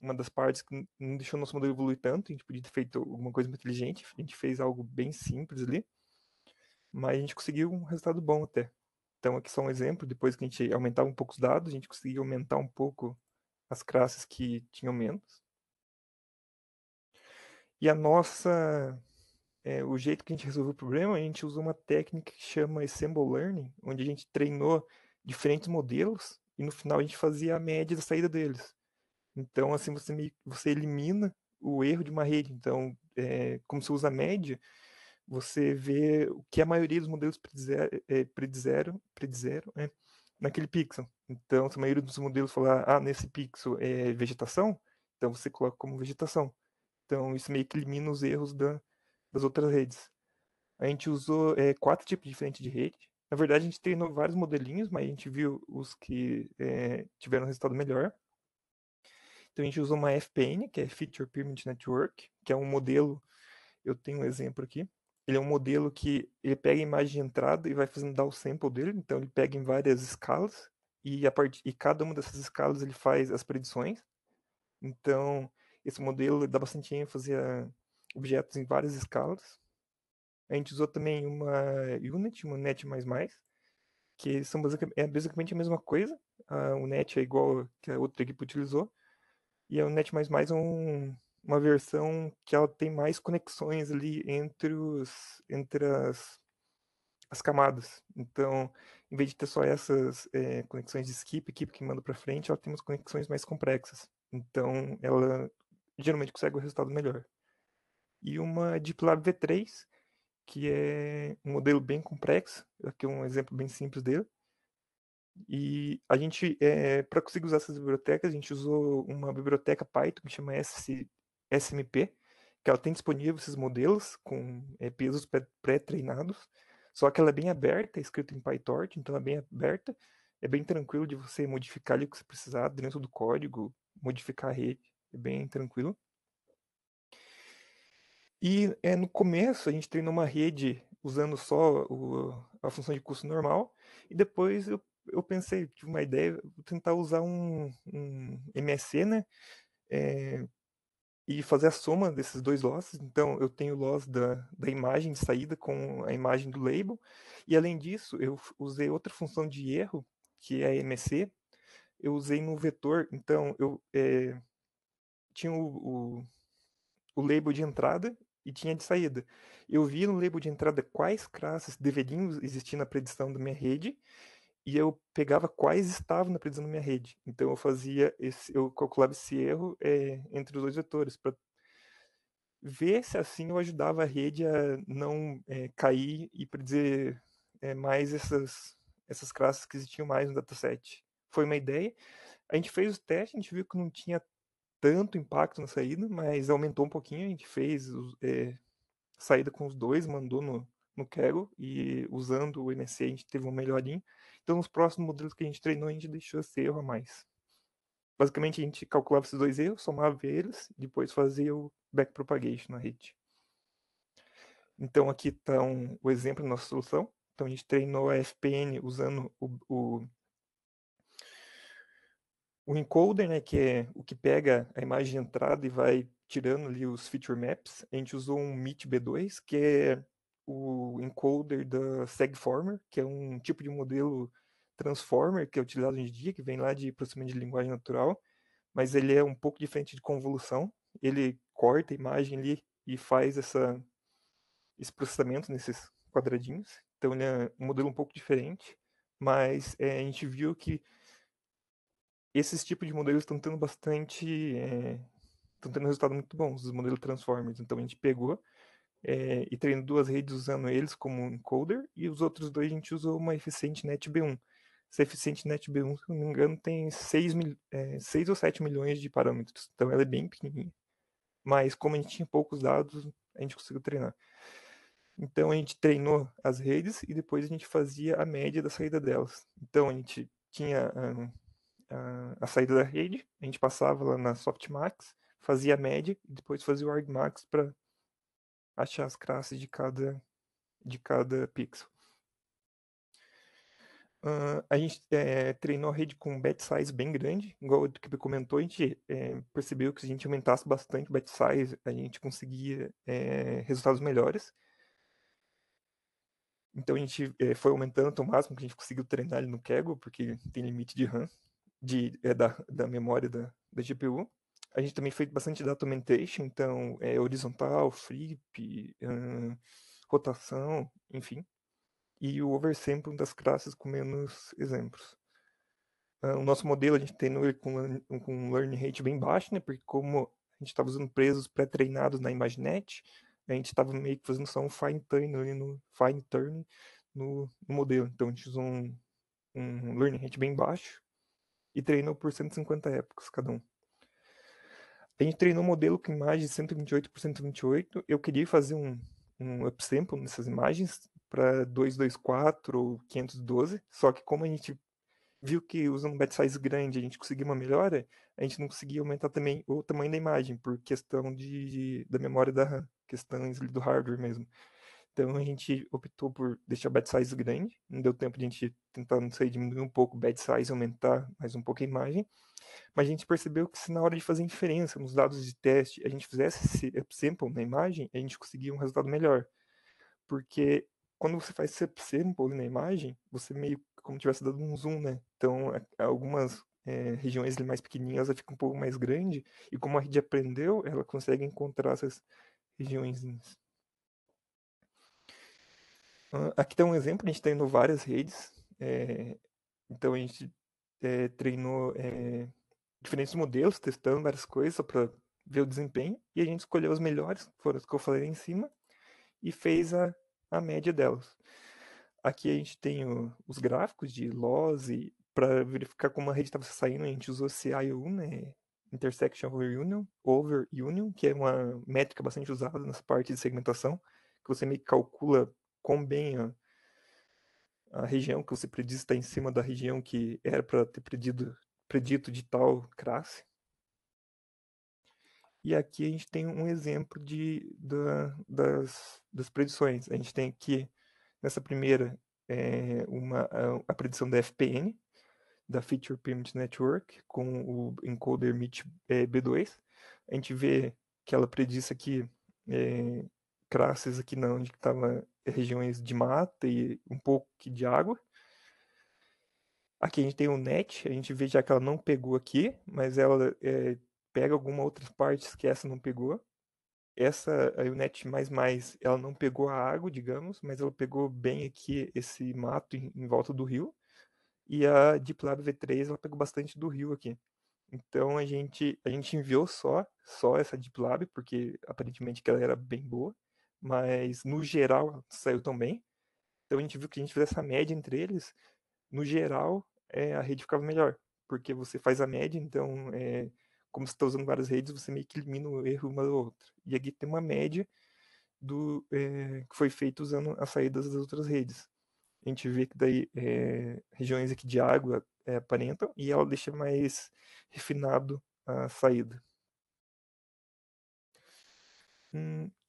uma das partes que não deixou nosso modelo evoluir tanto, a gente podia ter feito alguma coisa mais inteligente, a gente fez algo bem simples ali, mas a gente conseguiu um resultado bom até. Então aqui só um exemplo, depois que a gente aumentava um pouco os dados, a gente conseguia aumentar um pouco as classes que tinham menos. E o jeito que a gente resolveu o problema, a gente usou uma técnica que chama Ensemble Learning, onde a gente treinou diferentes modelos e no final a gente fazia a média da saída deles. Então assim você elimina o erro de uma rede. Então, como você usa a média, você vê o que a maioria dos modelos predizeram naquele pixel. Então, se a maioria dos modelos falar, nesse pixel é vegetação, então você coloca como vegetação. Então, isso meio que elimina os erros das outras redes. A gente usou 4 tipos diferentes de rede. Na verdade, a gente treinou vários modelinhos, mas a gente viu os que tiveram resultado melhor. Então, a gente usou uma FPN, que é Feature Pyramid Network, que é um modelo, eu tenho um exemplo aqui. Ele é um modelo que ele pega a imagem de entrada e vai fazendo dar o sample dele. Então, ele pega em várias escalas e cada uma dessas escalas ele faz as predições. Então, esse modelo dá bastante ênfase a objetos em várias escalas. A gente usou também uma Unity, uma Net++, que são basicamente a mesma coisa. O Net é igual que a outra equipe utilizou. E a Net++ é uma versão que ela tem mais conexões ali entre as camadas. Então, em vez de ter só essas conexões de skip, equipe que manda para frente, ela tem umas conexões mais complexas. Então, ela geralmente consegue o resultado melhor. E uma DeepLab V3, que é um modelo bem complexo, aqui é um exemplo bem simples dele. E a gente, para conseguir usar essas bibliotecas, a gente usou uma biblioteca Python que chama SMP, que ela tem disponível esses modelos com pesos pré-treinados, só que ela é bem aberta, é escrita em PyTorch, então ela é bem aberta, é bem tranquilo de você modificar ali o que você precisar dentro do código, modificar a rede, é bem tranquilo. E no começo a gente treinou uma rede usando só a função de custo normal, e depois eu pensei, tive uma ideia, vou tentar usar um MSE, né? E fazer a soma desses dois losses. Então eu tenho o loss da imagem de saída com a imagem do label, e além disso eu usei outra função de erro, que é a MSE, eu usei no vetor, então eu tinha o label de entrada e tinha de saída. Eu vi no label de entrada quais classes deveriam existir na predição da minha rede e eu pegava quais estavam na predição da minha rede. Então eu calculava esse erro entre os dois vetores para ver se assim eu ajudava a rede a não cair e predizer mais essas classes que existiam mais no dataset. Foi uma ideia. A gente fez o teste, a gente viu que não tinha tanto impacto na saída, mas aumentou um pouquinho. A gente fez saída com os dois, mandou no Kaggle e usando o MSE a gente teve uma melhorinha. Então, nos próximos modelos que a gente treinou, a gente deixou esse erro a mais. Basicamente, a gente calculava esses dois erros, somava eles e depois fazia o backpropagation na rede. Então, aqui está o exemplo da nossa solução. Então, a gente treinou a FPN usando O encoder, né, que é o que pega a imagem de entrada e vai tirando ali os feature maps, a gente usou um MIT B2, que é o encoder da Segformer, que é um tipo de modelo transformer que é utilizado hoje em dia, que vem lá de processamento de linguagem natural, mas ele é um pouco diferente de convolução. Ele corta a imagem ali e faz esse processamento nesses quadradinhos. Então ele é um modelo um pouco diferente, mas a gente viu que esses tipos de modelos estão tendo bastante. Estão tendo resultados muito bons, os modelos Transformers. Então a gente pegou e treinou 2 redes usando eles como encoder, e os outros 2 a gente usou uma eficiente NetB1. Essa eficiente NetB1, se não me engano, tem 6 ou 7 milhões de parâmetros. Então ela é bem pequenininha. Mas como a gente tinha poucos dados, a gente conseguiu treinar. Então a gente treinou as redes e depois a gente fazia a média da saída delas. Então a gente tinha a saída da rede, a gente passava lá na Softmax, fazia a média e depois fazia o argmax para achar as classes de cada pixel. A gente treinou a rede com um batch size bem grande, igual o que comentou, a gente percebeu que se a gente aumentasse bastante o batch size, a gente conseguia resultados melhores. Então a gente foi aumentando até o máximo que a gente conseguiu treinar ele no Kaggle, porque tem limite de RAM, da memória da GPU. A gente também fez bastante data augmentation, então horizontal, flip, rotação, enfim. E o oversample das classes com menos exemplos. O nosso modelo a gente treinou ele com um learning rate bem baixo, né? Porque como a gente estava usando presos pré-treinados na ImageNet, a gente estava meio que fazendo só um fine-tune no modelo. Então a gente usou um learning rate bem baixo e treinou por 150 épocas cada um. A gente treinou um modelo com imagem 128 por 128. Eu queria fazer um upsample nessas imagens para 224 ou 512, só que como a gente viu que usando um batch size grande a gente conseguia uma melhora, a gente não conseguia aumentar também o tamanho da imagem, por questão da memória da RAM, questões do hardware mesmo. Então a gente optou por deixar o batch size grande, não deu tempo de a gente tentar, não sei, diminuir um pouco o batch size, aumentar mais um pouco a imagem, mas a gente percebeu que se na hora de fazer inferência nos dados de teste a gente fizesse esse upsample na imagem, a gente conseguia um resultado melhor. Porque quando você faz esse upsample na imagem, você meio como tivesse dado um zoom, né? Então, algumas regiões mais pequenininhas ela fica um pouco mais grande, e como a rede aprendeu, ela consegue encontrar essas regiões. Aqui tem um exemplo, a gente treinou várias redes, então a gente treinou diferentes modelos, testando várias coisas só para ver o desempenho, e a gente escolheu os melhores, foram as que eu falei lá em cima, e fez a média delas. Aqui a gente tem os gráficos de loss, e para verificar como a rede estava saindo, a gente usou CIU, né? Intersection over Union, que é uma métrica bastante usada nessa parte de segmentação, que você meio que calcula quão bem a região que você prediz está em cima da região que era para ter predito de tal classe. E aqui a gente tem um exemplo das predições. A gente tem aqui, nessa primeira, a predição da FPN, da Feature Primitive Network, com o encoder MIT B2. A gente vê que ela prediz aqui classes aqui onde estavam regiões de mata e um pouco de água. Aqui a gente tem o NET, a gente vê já que ela não pegou aqui, mas ela pega algumas outras partes que essa não pegou. Essa, a UNET++, ela não pegou a água, digamos, mas ela pegou bem aqui esse mato em volta do rio. E a DeepLab V3, ela pegou bastante do rio aqui. Então a gente enviou só essa DeepLab, porque aparentemente que ela era bem boa, mas no geral ela saiu tão bem. Então a gente viu que a gente fez essa média entre eles, no geral a rede ficava melhor, porque você faz a média, então como você está usando várias redes, você meio que elimina o erro uma da outra. E aqui tem uma média que foi feito usando as saídas das outras redes. A gente vê que daí regiões aqui de água aparentam, e ela deixa mais refinado a saída.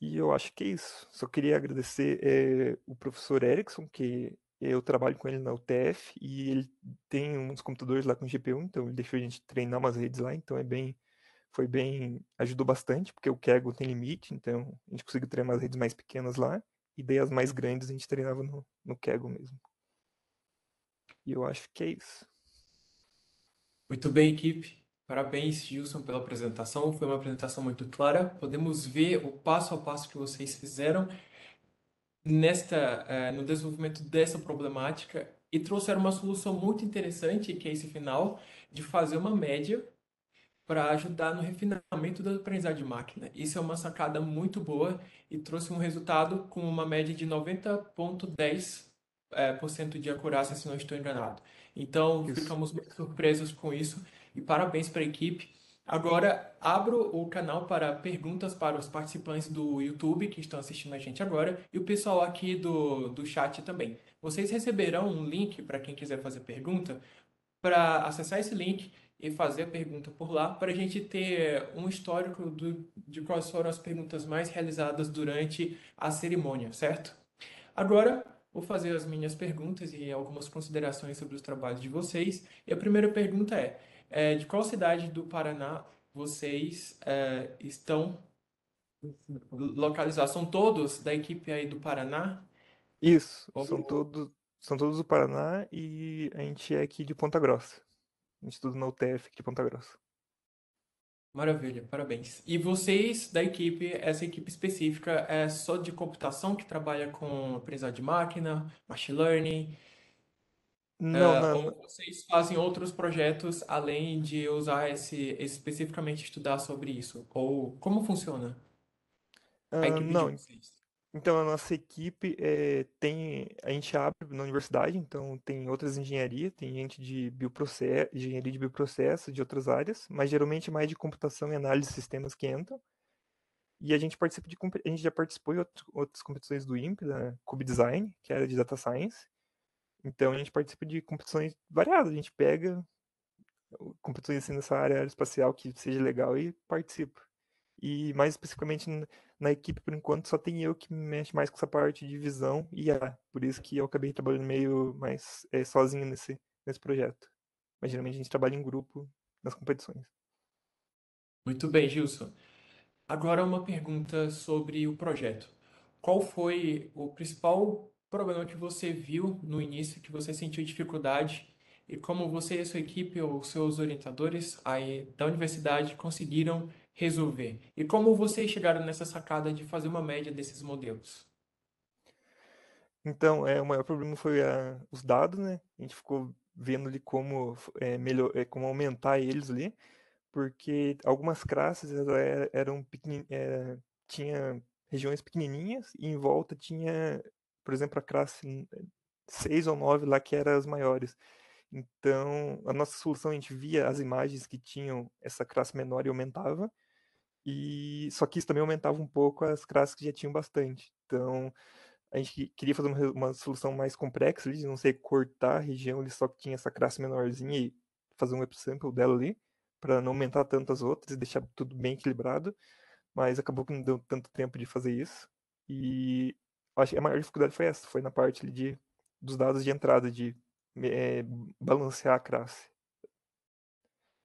E eu acho que é isso. Só queria agradecer o professor Erickson, que eu trabalho com ele na UTF, e ele tem uns computadores lá com GPU, então ele deixou a gente treinar umas redes lá, então ajudou bastante, porque o Kaggle tem limite, então a gente conseguiu treinar umas redes mais pequenas lá, e daí as mais grandes a gente treinava no Kaggle mesmo. E eu acho que é isso. Muito bem, equipe. Parabéns, Gilson, pela apresentação. Foi uma apresentação muito clara. Podemos ver o passo a passo que vocês fizeram no desenvolvimento dessa problemática e trouxeram uma solução muito interessante, que é esse final, de fazer uma média para ajudar no refinamento da aprendizagem de máquina. Isso é uma sacada muito boa e trouxe um resultado com uma média de 90,10% de acurácia, se não estou enganado. Então, Isso. ficamos muito surpresos com isso e parabéns para a equipe. Agora, abro o canal para perguntas para os participantes do YouTube que estão assistindo a gente agora e o pessoal aqui do chat também. Vocês receberão um link para quem quiser fazer pergunta. Para acessar esse link e fazer a pergunta por lá, para a gente ter um histórico de quais foram as perguntas mais realizadas durante a cerimônia, certo? Agora, vou fazer as minhas perguntas e algumas considerações sobre os trabalhos de vocês. E a primeira pergunta de qual cidade do Paraná vocês estão localizados? São todos da equipe aí do Paraná? Isso, Ou- são todos do Paraná e a gente é aqui de Ponta Grossa. A gente estuda na UTF aqui de Ponta Grossa. Maravilha, parabéns. E vocês da equipe, essa equipe específica é só de computação que trabalha com aprendizagem de máquina, machine learning, Não, ou vocês fazem outros projetos além de usar especificamente estudar sobre isso? Ou como funciona a equipe de não. vocês? Então, a nossa equipe a gente abre na universidade, então tem outras engenharias, tem gente de engenharia de bioprocesso, de outras áreas, mas geralmente mais de computação e análise de sistemas que entram. E a gente a gente já participou em outras competições do INPE, da Cube Design, que era de Data Science. Então, a gente participa de competições variadas, a gente pega competições assim nessa área aeroespacial que seja legal e participa. E mais especificamente na equipe, por enquanto, só tem eu que me mexe mais com essa parte de visão e IA. Por isso que eu acabei trabalhando meio mais sozinho nesse projeto. Mas geralmente a gente trabalha em grupo nas competições. Muito bem, Gilson. Agora uma pergunta sobre o projeto. Qual foi o principal problema que você viu no início, que você sentiu dificuldade, e como você e a sua equipe ou seus orientadores aí da universidade conseguiram resolver? E como vocês chegaram nessa sacada de fazer uma média desses modelos? Então, o maior problema foi os dados, né? A gente ficou vendo ali como aumentar eles ali, porque algumas classes eram tinha regiões pequenininhas e em volta tinha, por exemplo, a classe 6 ou 9 lá que eram as maiores. Então, a nossa solução, a gente via as imagens que tinham essa classe menor e aumentava, e só que isso também aumentava um pouco as classes que já tinham bastante. Então, a gente queria fazer uma solução mais complexa ali, de não sei, cortar a região ali só que tinha essa classe menorzinha e fazer um upsample dela ali, para não aumentar tanto as outras e deixar tudo bem equilibrado, mas acabou que não deu tanto tempo de fazer isso. E acho que a maior dificuldade foi essa, foi na parte ali dos dados de entrada, de é, balancear a classe.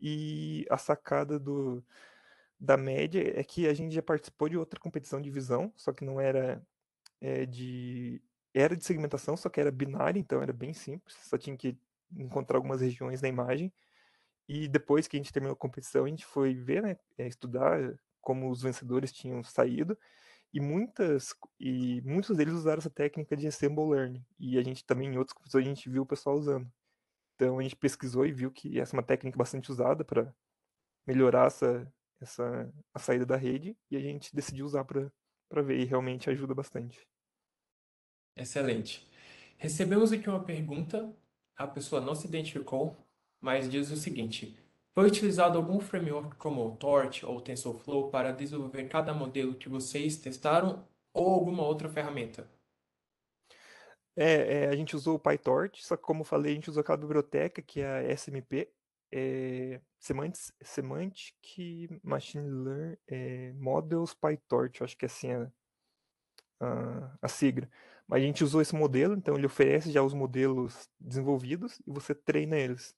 E a sacada da média é que a gente já participou de outra competição de visão, só que não era é, de. Era de segmentação, só que era binária, então era bem simples, só tinha que encontrar algumas regiões na imagem. E depois que a gente terminou a competição, a gente foi ver, né, estudar como os vencedores tinham saído, e muitos deles usaram essa técnica de Ensemble Learning. E a gente também, em outras competições, a gente viu o pessoal usando. Então a gente pesquisou e viu que essa é uma técnica bastante usada para melhorar a saída da rede, e a gente decidiu usar para ver, e realmente ajuda bastante. Excelente. Recebemos aqui uma pergunta, a pessoa não se identificou, mas diz o seguinte: foi utilizado algum framework como o Torch ou TensorFlow para desenvolver cada modelo que vocês testaram ou alguma outra ferramenta? A gente usou o PyTorch, só que como eu falei, a gente usou aquela biblioteca que é a SMP, Semantic Machine Learning Models PyTorch, acho que é assim a sigla. Mas a gente usou esse modelo, então ele oferece já os modelos desenvolvidos e você treina eles.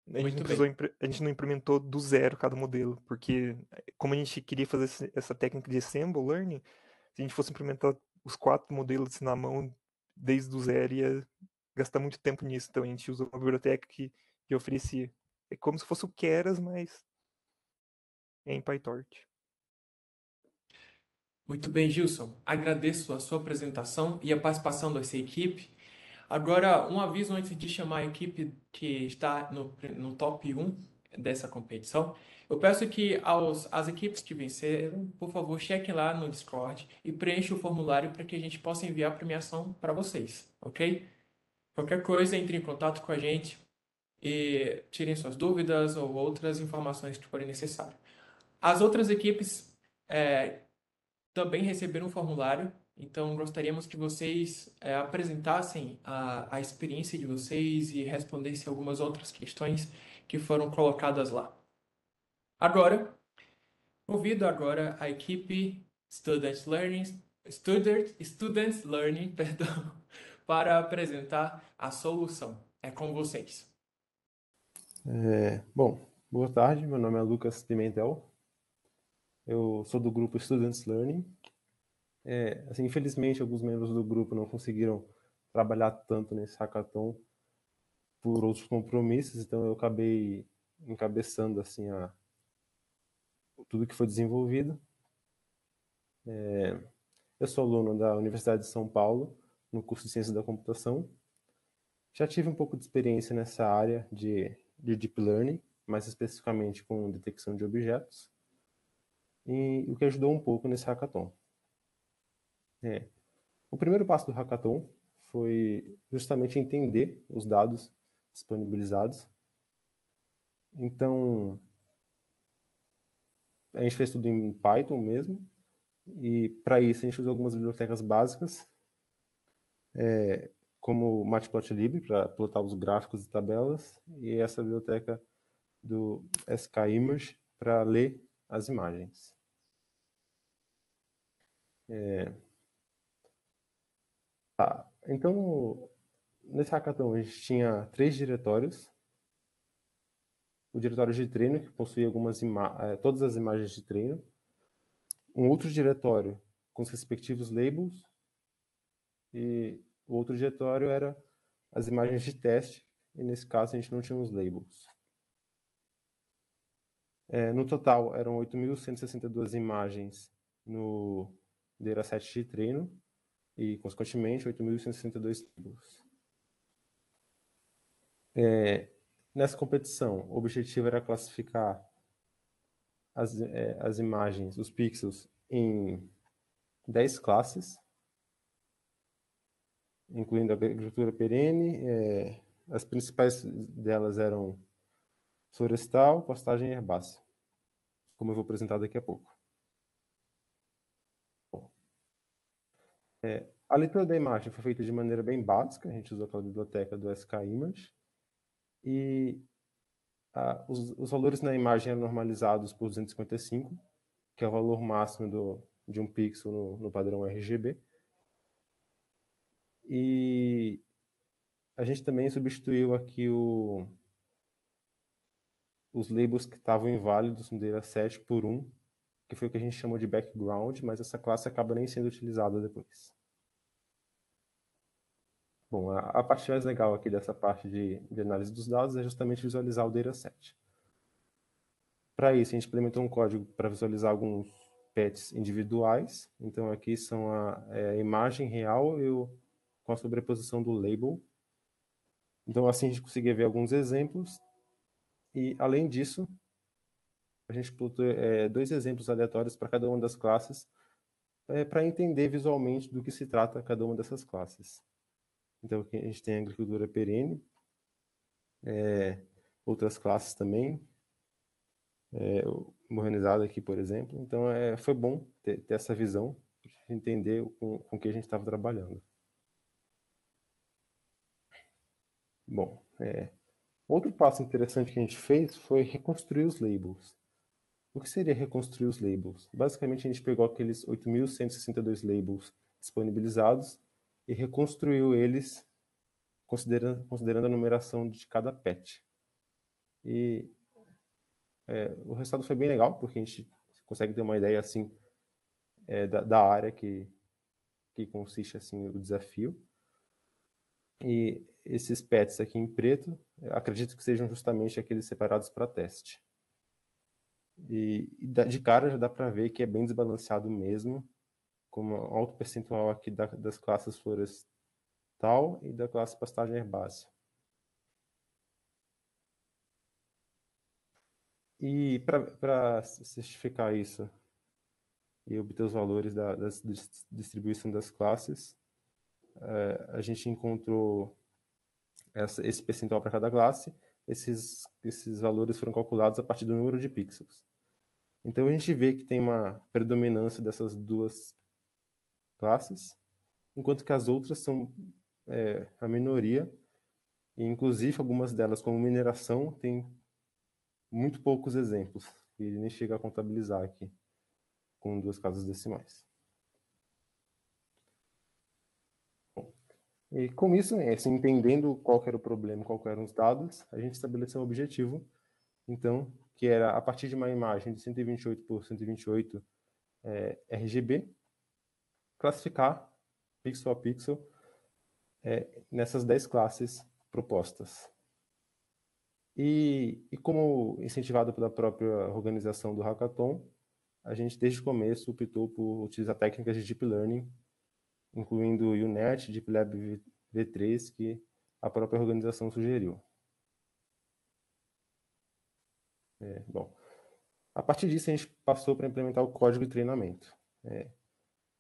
A gente Muito não precisou, bem. a gente não implementou do zero cada modelo, porque como a gente queria fazer essa técnica de Assemble Learning, se a gente fosse implementar os 4 modelos assim, na mão desde o zero, ia gastar muito tempo nisso. Então a gente usou uma biblioteca que oferecia. É como se fosse o Keras, mas é em PyTorch. Muito bem, Gilson. Agradeço a sua apresentação e a participação dessa equipe. Agora, um aviso antes de chamar a equipe que está no top 1 dessa competição. Eu peço que as equipes que venceram, por favor, chequem lá no Discord e preencham o formulário para que a gente possa enviar a premiação para vocês, ok? Qualquer coisa, entre em contato com a gente e tirem suas dúvidas ou outras informações que forem necessárias. As outras equipes também receberam um formulário, então gostaríamos que vocês apresentassem a experiência de vocês e respondessem algumas outras questões que foram colocadas lá. Agora, convido agora a equipe Students Learning, perdão, para apresentar a solução. É com vocês. Bom, boa tarde, meu nome é Lucas Pimentel, eu sou do grupo Students Learning. Assim, infelizmente, alguns membros do grupo não conseguiram trabalhar tanto nesse hackathon por outros compromissos, então eu acabei encabeçando assim, tudo que foi desenvolvido. Eu sou aluno da Universidade de São Paulo, no curso de Ciência da Computação. Já tive um pouco de experiência nessa área de Deep Learning, mais especificamente com detecção de objetos, e o que ajudou um pouco nesse hackathon. O primeiro passo do hackathon foi justamente entender os dados disponibilizados. Então, a gente fez tudo em Python mesmo, e para isso a gente usou algumas bibliotecas básicas, como o Matplotlib para plotar os gráficos e tabelas, e essa biblioteca do skimage para ler as imagens. Então, nesse hackathon a gente tinha 3 diretórios. O diretório de treino, que possuía todas as imagens de treino. Um outro diretório com os respectivos labels. E o outro diretório era as imagens de teste, e nesse caso a gente não tinha os labels. No total, eram 8.162 imagens no dataset de treino e, consequentemente, 8.162 labels. Nessa competição, o objetivo era classificar as imagens, os pixels, em 10 classes, incluindo a agricultura perene. As principais delas eram florestal, pastagem e herbácea, como eu vou apresentar daqui a pouco. A leitura da imagem foi feita de maneira bem básica, a gente usou aquela biblioteca do skimage, e os valores na imagem eram normalizados por 255, que é o valor máximo de um pixel no padrão RGB. E a gente também substituiu aqui os labels que estavam inválidos no dataset por um, que foi o que a gente chamou de background, mas essa classe acaba nem sendo utilizada depois. Bom, a parte mais legal aqui dessa parte de análise dos dados é justamente visualizar o dataset. Para isso, a gente implementou um código para visualizar alguns pets individuais. Então, aqui são a imagem real com a sobreposição do label. Então, assim, a gente conseguia ver alguns exemplos. E, além disso, a gente botou 2 exemplos aleatórios para cada uma das classes, para entender visualmente do que se trata cada uma dessas classes. Então, aqui a gente tem a agricultura perene, outras classes também, morrenizado aqui, por exemplo. Então, foi bom ter essa visão, para entender com que a gente estava trabalhando. Bom, outro passo interessante que a gente fez foi reconstruir os labels. O que seria reconstruir os labels? Basicamente, a gente pegou aqueles 8.162 labels disponibilizados e reconstruiu eles considerando a numeração de cada patch. E o resultado foi bem legal, porque a gente consegue ter uma ideia assim da área que consiste assim o desafio. E esses patches aqui em preto, acredito que sejam justamente aqueles separados para teste. E de cara já dá para ver que é bem desbalanceado mesmo, com um alto percentual aqui das classes florestal e da classe pastagem herbácea. E para certificar isso e obter os valores da distribuição das classes, a gente encontrou esse percentual para cada classe. Esses valores foram calculados a partir do número de pixels. Então a gente vê que tem uma predominância dessas duas classes, enquanto que as outras são a minoria, e inclusive algumas delas, como mineração, tem muito poucos exemplos, e ele nem chega a contabilizar aqui, com 2 casas decimais. Bom, e com isso, assim, entendendo qual era o problema, qual eram os dados, a gente estabeleceu um objetivo, então, que era, a partir de uma imagem de 128 por 128 RGB, classificar pixel a pixel nessas 10 classes propostas. E como incentivado pela própria organização do Hackathon, a gente desde o começo optou por utilizar técnicas de Deep Learning, incluindo o UNet, DeepLab V3, que a própria organização sugeriu. Bom, a partir disso a gente passou para implementar o código de treinamento.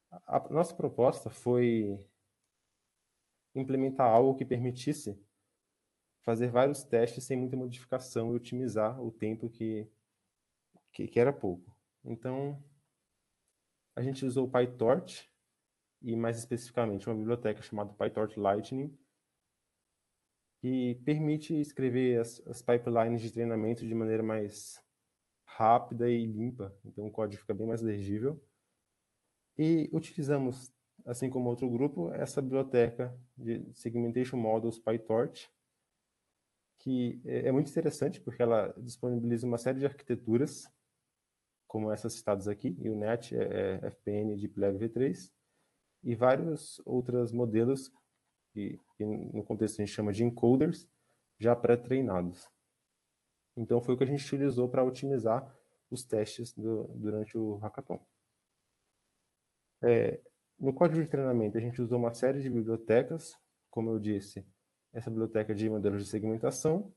A nossa proposta foi implementar algo que permitisse fazer vários testes sem muita modificação e otimizar o tempo que era pouco. Então, a gente usou o PyTorch e, mais especificamente, uma biblioteca chamada PyTorch Lightning, que permite escrever as pipelines de treinamento de maneira mais rápida e limpa. Então, o código fica bem mais legível. E utilizamos, assim como outro grupo, essa biblioteca de Segmentation Models PyTorch, que é muito interessante porque ela disponibiliza uma série de arquiteturas, como essas citadas aqui, UNet, FPN, DeepLab V3, e vários outros modelos que no contexto a gente chama de encoders, já pré-treinados. Então foi o que a gente utilizou para otimizar os testes durante o Hackathon. No código de treinamento a gente usou uma série de bibliotecas, como eu disse, essa biblioteca de modelos de segmentação,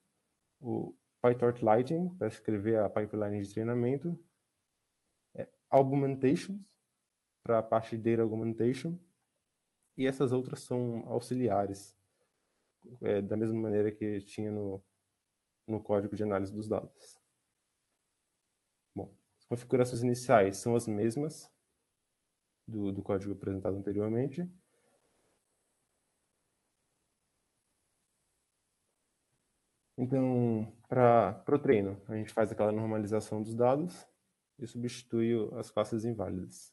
o PyTorch Lightning, para escrever a pipeline de treinamento, Augmentations, para a parte de Data Augmentation, e essas outras são auxiliares, da mesma maneira que tinha no código de análise dos dados. Bom, as configurações iniciais são as mesmas do código apresentado anteriormente. Então, para o treino, a gente faz aquela normalização dos dados e substitui as classes inválidas.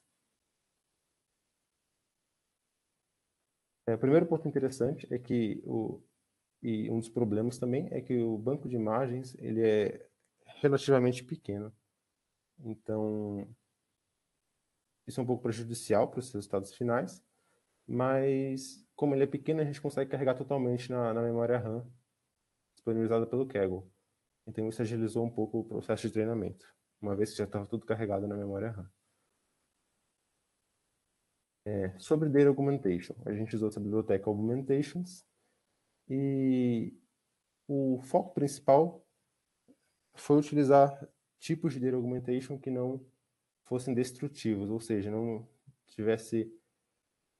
O primeiro ponto interessante é que e um dos problemas também é que o banco de imagens ele é relativamente pequeno. Então, isso é um pouco prejudicial para os resultados finais, mas como ele é pequeno, a gente consegue carregar totalmente na memória RAM disponibilizada pelo Kaggle. Então, isso agilizou um pouco o processo de treinamento, uma vez que já estava tudo carregado na memória RAM. Sobre Data Augmentation, a gente usou essa biblioteca Augmentations e o foco principal foi utilizar tipos de Data Augmentation que não fossem destrutivos, ou seja, não tivesse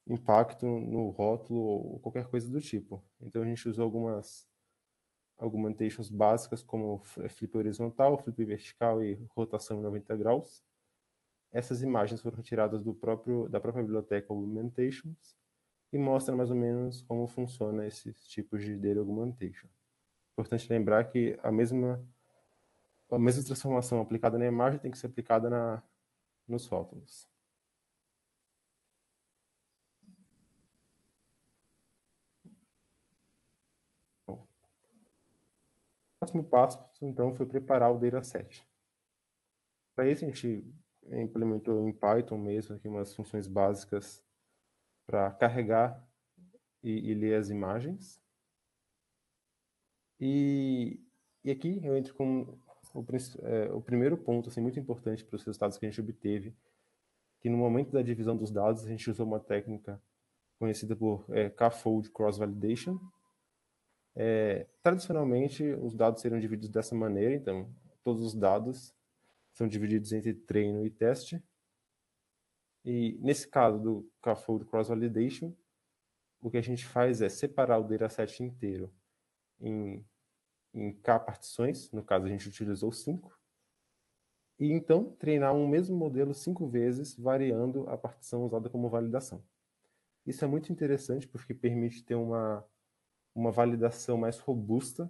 impacto no rótulo ou qualquer coisa do tipo. Então a gente usou algumas augmentations básicas como flip horizontal, flip vertical e rotação em 90 graus. Essas imagens foram retiradas da própria biblioteca Augmentations e mostram mais ou menos como funciona esses tipos de Data Augmentation. Importante lembrar que a mesma a mesma transformação aplicada na imagem tem que ser aplicada nos rótulos. Bom, o próximo passo, então, foi preparar o dataset. Para isso, a gente implementou em Python mesmo aqui umas funções básicas para carregar e ler as imagens. E aqui eu entro com o primeiro ponto assim, muito importante para os resultados que a gente obteve, que no momento da divisão dos dados, a gente usou uma técnica conhecida por K-fold cross-validation. Tradicionalmente, os dados seriam divididos dessa maneira, então, todos os dados são divididos entre treino e teste. E nesse caso do K-fold cross-validation, o que a gente faz é separar o dataset inteiro em K partições, no caso a gente utilizou 5, e então treinar um mesmo modelo 5 vezes, variando a partição usada como validação. Isso é muito interessante porque permite ter uma validação mais robusta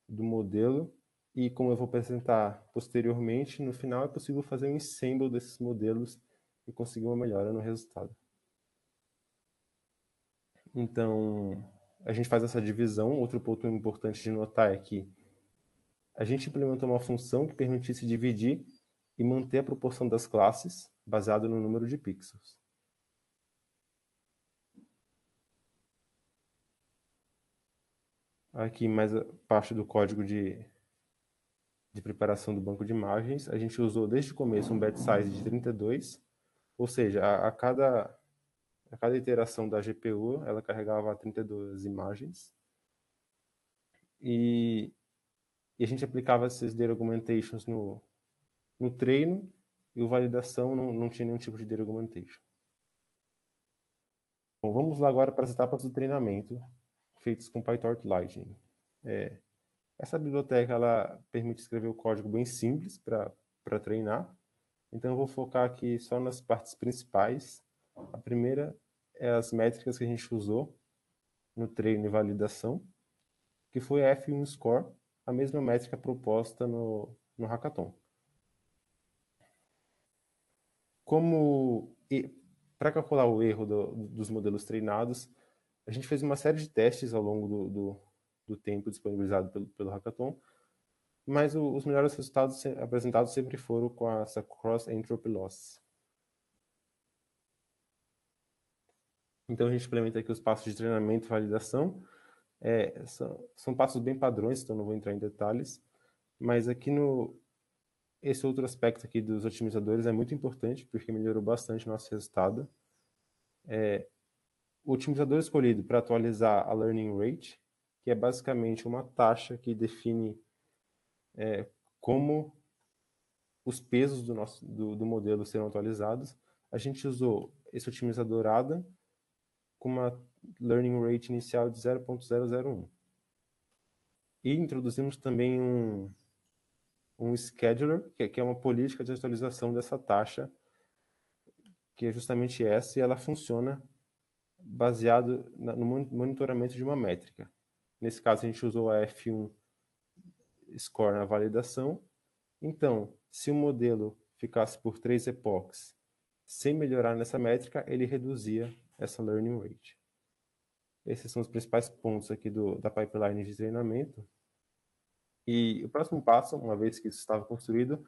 do modelo, e como eu vou apresentar posteriormente, no final é possível fazer um ensemble desses modelos e conseguir uma melhora no resultado. Então, a gente faz essa divisão. Outro ponto importante de notar é que a gente implementou uma função que permitisse dividir e manter a proporção das classes baseado no número de pixels. Aqui mais a parte do código de preparação do banco de imagens. A gente usou desde o começo um batch size de 32, ou seja, a cada iteração da GPU, ela carregava 32 imagens. E a gente aplicava esses data augmentations no treino, e o validação não tinha nenhum tipo de data augmentation. Bom, vamos lá agora para as etapas do treinamento, feitas com PyTorch Lightning. Essa biblioteca ela permite escrever o código bem simples para treinar. Então eu vou focar aqui só nas partes principais. A primeira é as métricas que a gente usou no treino e validação, que foi a F1 Score, a mesma métrica proposta no Hackathon. Para calcular o erro dos modelos treinados, a gente fez uma série de testes ao longo do tempo disponibilizado pelo Hackathon, mas os melhores resultados apresentados sempre foram com essa cross-entropy loss. Então a gente implementa aqui os passos de treinamento e validação. São passos bem padrões, então não vou entrar em detalhes, mas aqui esse outro aspecto aqui dos otimizadores é muito importante, porque melhorou bastante o nosso resultado. O otimizador escolhido para atualizar a learning rate, que é basicamente uma taxa que define como os pesos do modelo serão atualizados. A gente usou esse otimizador ADA com uma learning rate inicial de 0.001. E introduzimos também um scheduler, que é uma política de atualização dessa taxa, que é justamente essa, e ela funciona baseado no monitoramento de uma métrica. Nesse caso, a gente usou a F1 Score na validação. Então, se o modelo ficasse por 3 epochs sem melhorar nessa métrica, ele reduzia essa learning rate. Esses são os principais pontos aqui da pipeline de treinamento. E o próximo passo, uma vez que isso estava construído,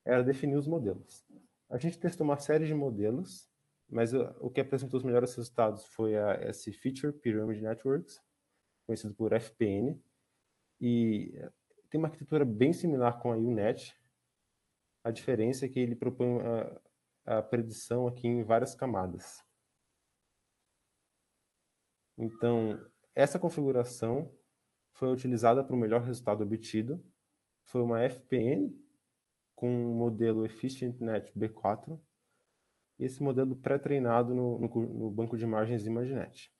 era definir os modelos. A gente testou uma série de modelos, mas o que apresentou os melhores resultados foi esse Feature Pyramid Networks, conhecido por FPN, e tem uma arquitetura bem similar com a UNet. A diferença é que ele propõe a predição aqui em várias camadas. Então, essa configuração foi utilizada para o melhor resultado obtido. Foi uma FPN com um modelo EfficientNet B4, e esse modelo pré-treinado no banco de imagens ImageNet.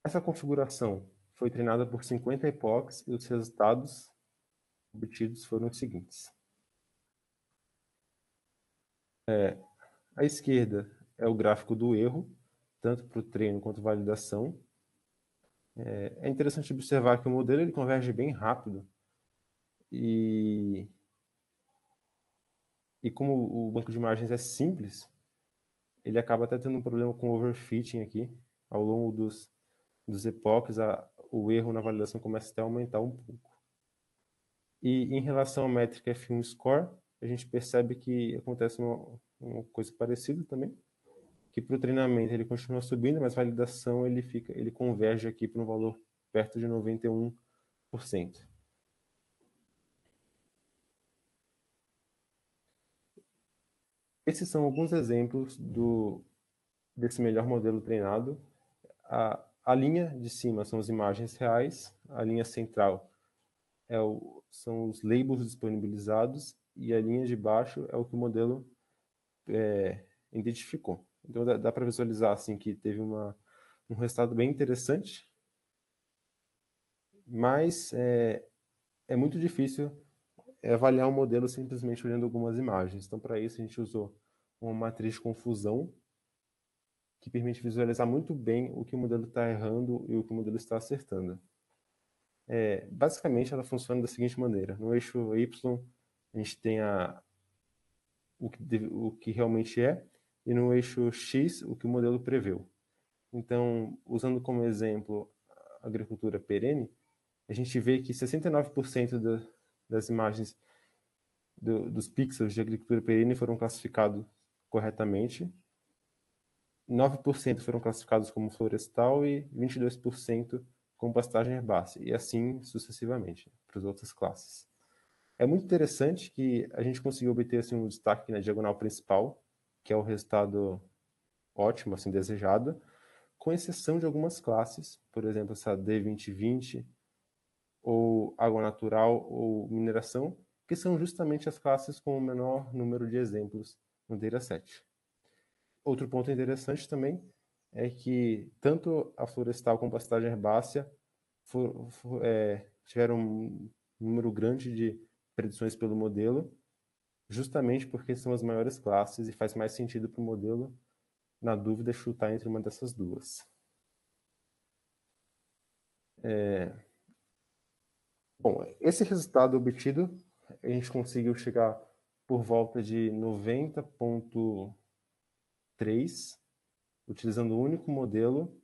Essa configuração foi treinada por 50 epochs, e os resultados obtidos foram os seguintes. À esquerda é o gráfico do erro, tanto para o treino quanto validação. É interessante observar que o modelo ele converge bem rápido e como o banco de imagens é simples, ele acaba até tendo um problema com overfitting aqui. Ao longo dos epoques, o erro na validação começa até a aumentar um pouco. E em relação à métrica F1 Score, a gente percebe que acontece uma coisa parecida também, que para o treinamento ele continua subindo, mas validação ele converge aqui para um valor perto de 91%. Esses são alguns exemplos desse melhor modelo treinado. A linha de cima são as imagens reais, a linha central são os labels disponibilizados e a linha de baixo é o que o modelo identificou. Então dá para visualizar assim que teve um resultado bem interessante, mas é muito difícil avaliar um modelo simplesmente olhando algumas imagens. Então para isso a gente usou uma matriz de confusão que permite visualizar muito bem o que o modelo está errando e o que o modelo está acertando. Basicamente ela funciona da seguinte maneira: no eixo Y a gente tem o que realmente é, e no eixo X o que o modelo preveu. Então, usando como exemplo a agricultura perene, a gente vê que 69% das imagens dos pixels de agricultura perene foram classificados corretamente, 9% foram classificados como florestal e 22% como pastagem herbácea, e assim sucessivamente para as outras classes. É muito interessante que a gente conseguiu obter assim, um destaque na diagonal principal, que é o resultado ótimo, assim, desejado, com exceção de algumas classes, por exemplo, essa D2020, ou água natural, ou mineração, que são justamente as classes com o menor número de exemplos no dataset. Outro ponto interessante também é que tanto a florestal como a pastagem herbácea tiveram um número grande de predições pelo modelo, justamente porque são as maiores classes e faz mais sentido para o modelo, na dúvida, chutar entre uma dessas duas. Bom, esse resultado obtido, a gente conseguiu chegar por volta de 90,3, utilizando o único modelo,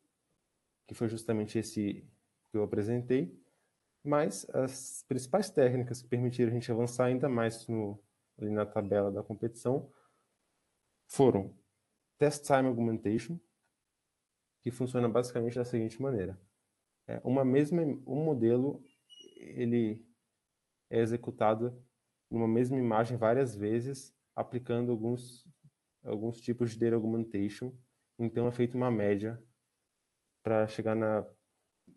que foi justamente esse que eu apresentei, mas as principais técnicas que permitiram a gente avançar ainda mais ali na tabela da competição foram Test Time Augmentation, que funciona basicamente da seguinte maneira. Um modelo ele é executado numa mesma imagem várias vezes, aplicando alguns tipos de data augmentation. Então é feita uma média para chegar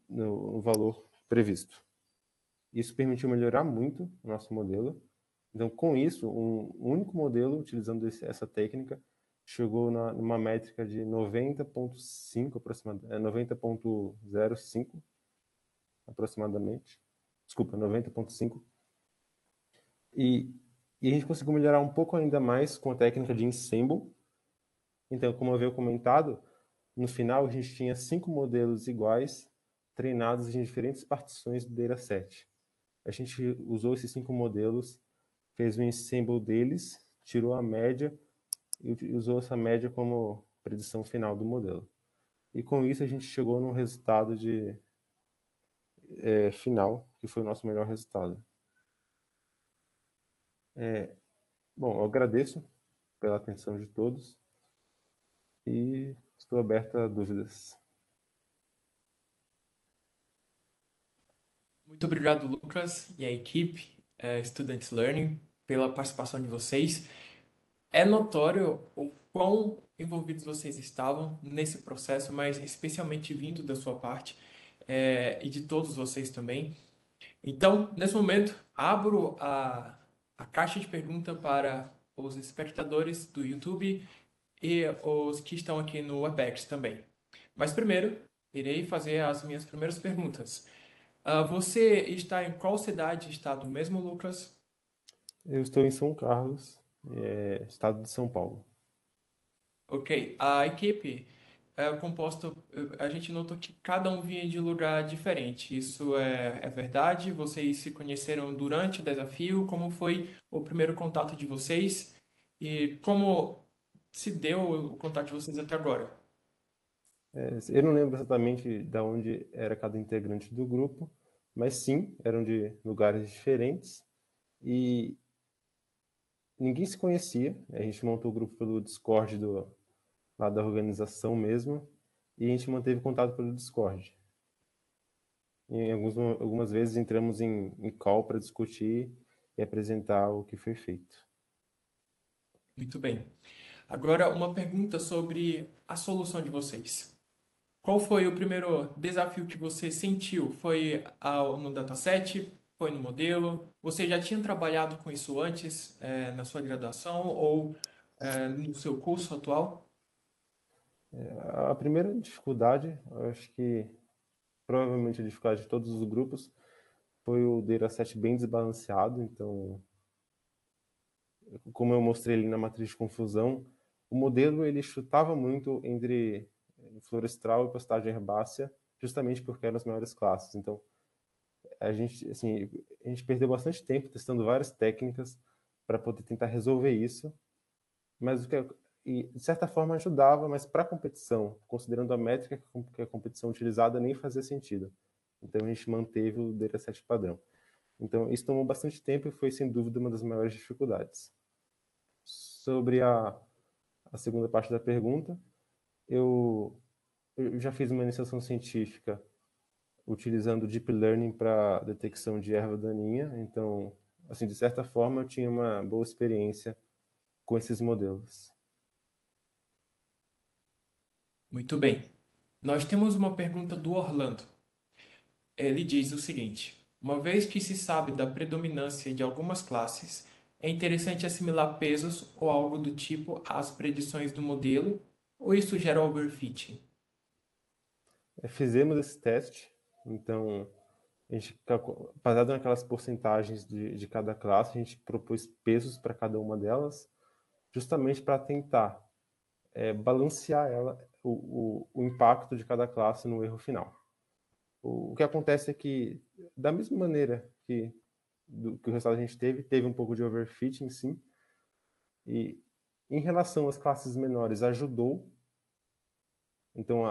no valor previsto. Isso permitiu melhorar muito o nosso modelo. Então, com isso, um único modelo, utilizando essa técnica, chegou numa métrica de 90,5 aproximadamente, 90,05 aproximadamente. Desculpa, 90,5. E a gente conseguiu melhorar um pouco ainda mais com a técnica de ensemble. Então, como eu havia comentado, no final a gente tinha 5 modelos iguais, treinados em diferentes partições do dataset. A gente usou esses 5 modelos, fez o ensemble deles, tirou a média e usou essa média como predição final do modelo. E com isso a gente chegou num resultado final, que foi o nosso melhor resultado. Bom, eu agradeço pela atenção de todos e estou aberto a dúvidas. Muito obrigado, Lucas e a equipe Students Learning, pela participação de vocês. É notório o quão envolvidos vocês estavam nesse processo, mas especialmente vindo da sua parte e de todos vocês também. Então, nesse momento, abro a caixa de pergunta para os espectadores do YouTube e os que estão aqui no Webex também. Mas primeiro, irei fazer as minhas primeiras perguntas. Você está em qual cidade e estado mesmo, Lucas? Eu estou em São Carlos, estado de São Paulo. Ok. A equipe é composto, a gente notou que cada um vinha de lugar diferente. Isso é verdade? Vocês se conheceram durante o desafio? Como foi o primeiro contato de vocês? E como se deu o contato de vocês até agora? Eu não lembro exatamente de onde era cada integrante do grupo, mas sim, eram de lugares diferentes e ninguém se conhecia. A gente montou o grupo pelo Discord lá da organização mesmo e a gente manteve contato pelo Discord. E algumas vezes entramos em call para discutir e apresentar o que foi feito. Muito bem. Agora, uma pergunta sobre a solução de vocês. Qual foi o primeiro desafio que você sentiu? Foi no dataset? Foi no modelo? Você já tinha trabalhado com isso antes, na sua graduação ou no seu curso atual? A primeira dificuldade, eu acho que provavelmente a dificuldade de todos os grupos, foi o dataset bem desbalanceado. Então, como eu mostrei ali na matriz de confusão, o modelo ele chutava muito entre florestal e pastagem herbácea, justamente porque eram as maiores classes. Então, a gente perdeu bastante tempo testando várias técnicas para poder tentar resolver isso, mas e de certa forma ajudava, mas para a competição, considerando a métrica que a competição utilizada, nem fazia sentido. Então a gente manteve o dataset padrão. Então isso tomou bastante tempo e foi sem dúvida uma das maiores dificuldades. Sobre a segunda parte da pergunta, eu já fiz uma iniciação científica utilizando Deep Learning para detecção de erva daninha, então, assim, de certa forma, eu tinha uma boa experiência com esses modelos. Muito bem. Nós temos uma pergunta do Orlando. Ele diz o seguinte: uma vez que se sabe da predominância de algumas classes, é interessante assimilar pesos ou algo do tipo às predições do modelo, ou isso gera overfitting? Fizemos esse teste, então, a gente, baseado naquelas porcentagens de cada classe, a gente propôs pesos para cada uma delas, justamente para tentar balancear o impacto de cada classe no erro final. O que acontece é que, da mesma maneira que o resultado a gente teve um pouco de overfitting, sim, e em relação às classes menores, ajudou. Então,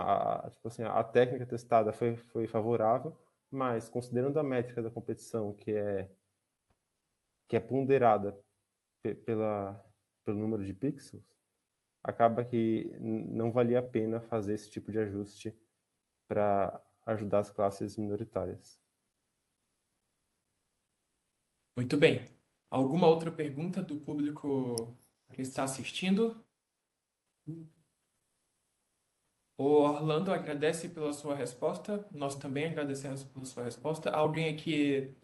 tipo assim, a técnica testada foi favorável, mas considerando a métrica da competição, que é ponderada pelo número de pixels, acaba que não valia a pena fazer esse tipo de ajuste para ajudar as classes minoritárias. Muito bem. Alguma outra pergunta do público que está assistindo? O Orlando agradece pela sua resposta. Nós também agradecemos pela sua resposta. Alguém aqui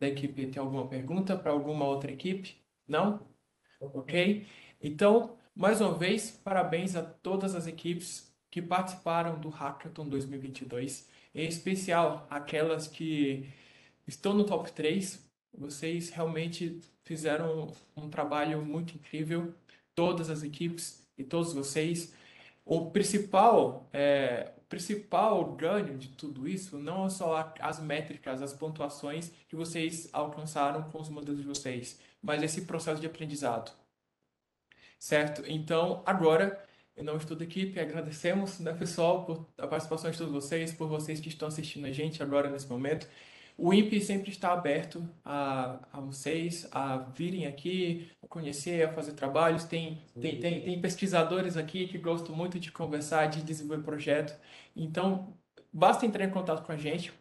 da equipe tem alguma pergunta para alguma outra equipe? Não? Ok. Então, mais uma vez, parabéns a todas as equipes que participaram do Hackathon 2022, em especial aquelas que estão no top 3. Vocês realmente fizeram um trabalho muito incrível, todas as equipes e todos vocês. O principal ganho de tudo isso não é só as métricas, as pontuações que vocês alcançaram com os modelos de vocês, mas esse processo de aprendizado. Certo? Então, agora, em nome de toda a equipe, agradecemos, né, pessoal, por a participação de todos vocês, por vocês que estão assistindo a gente agora nesse momento. O INPE sempre está aberto a vocês a virem aqui, a conhecer, a fazer trabalhos. Tem pesquisadores aqui que gostam muito de conversar, de desenvolver projeto. Então, basta entrar em contato com a gente,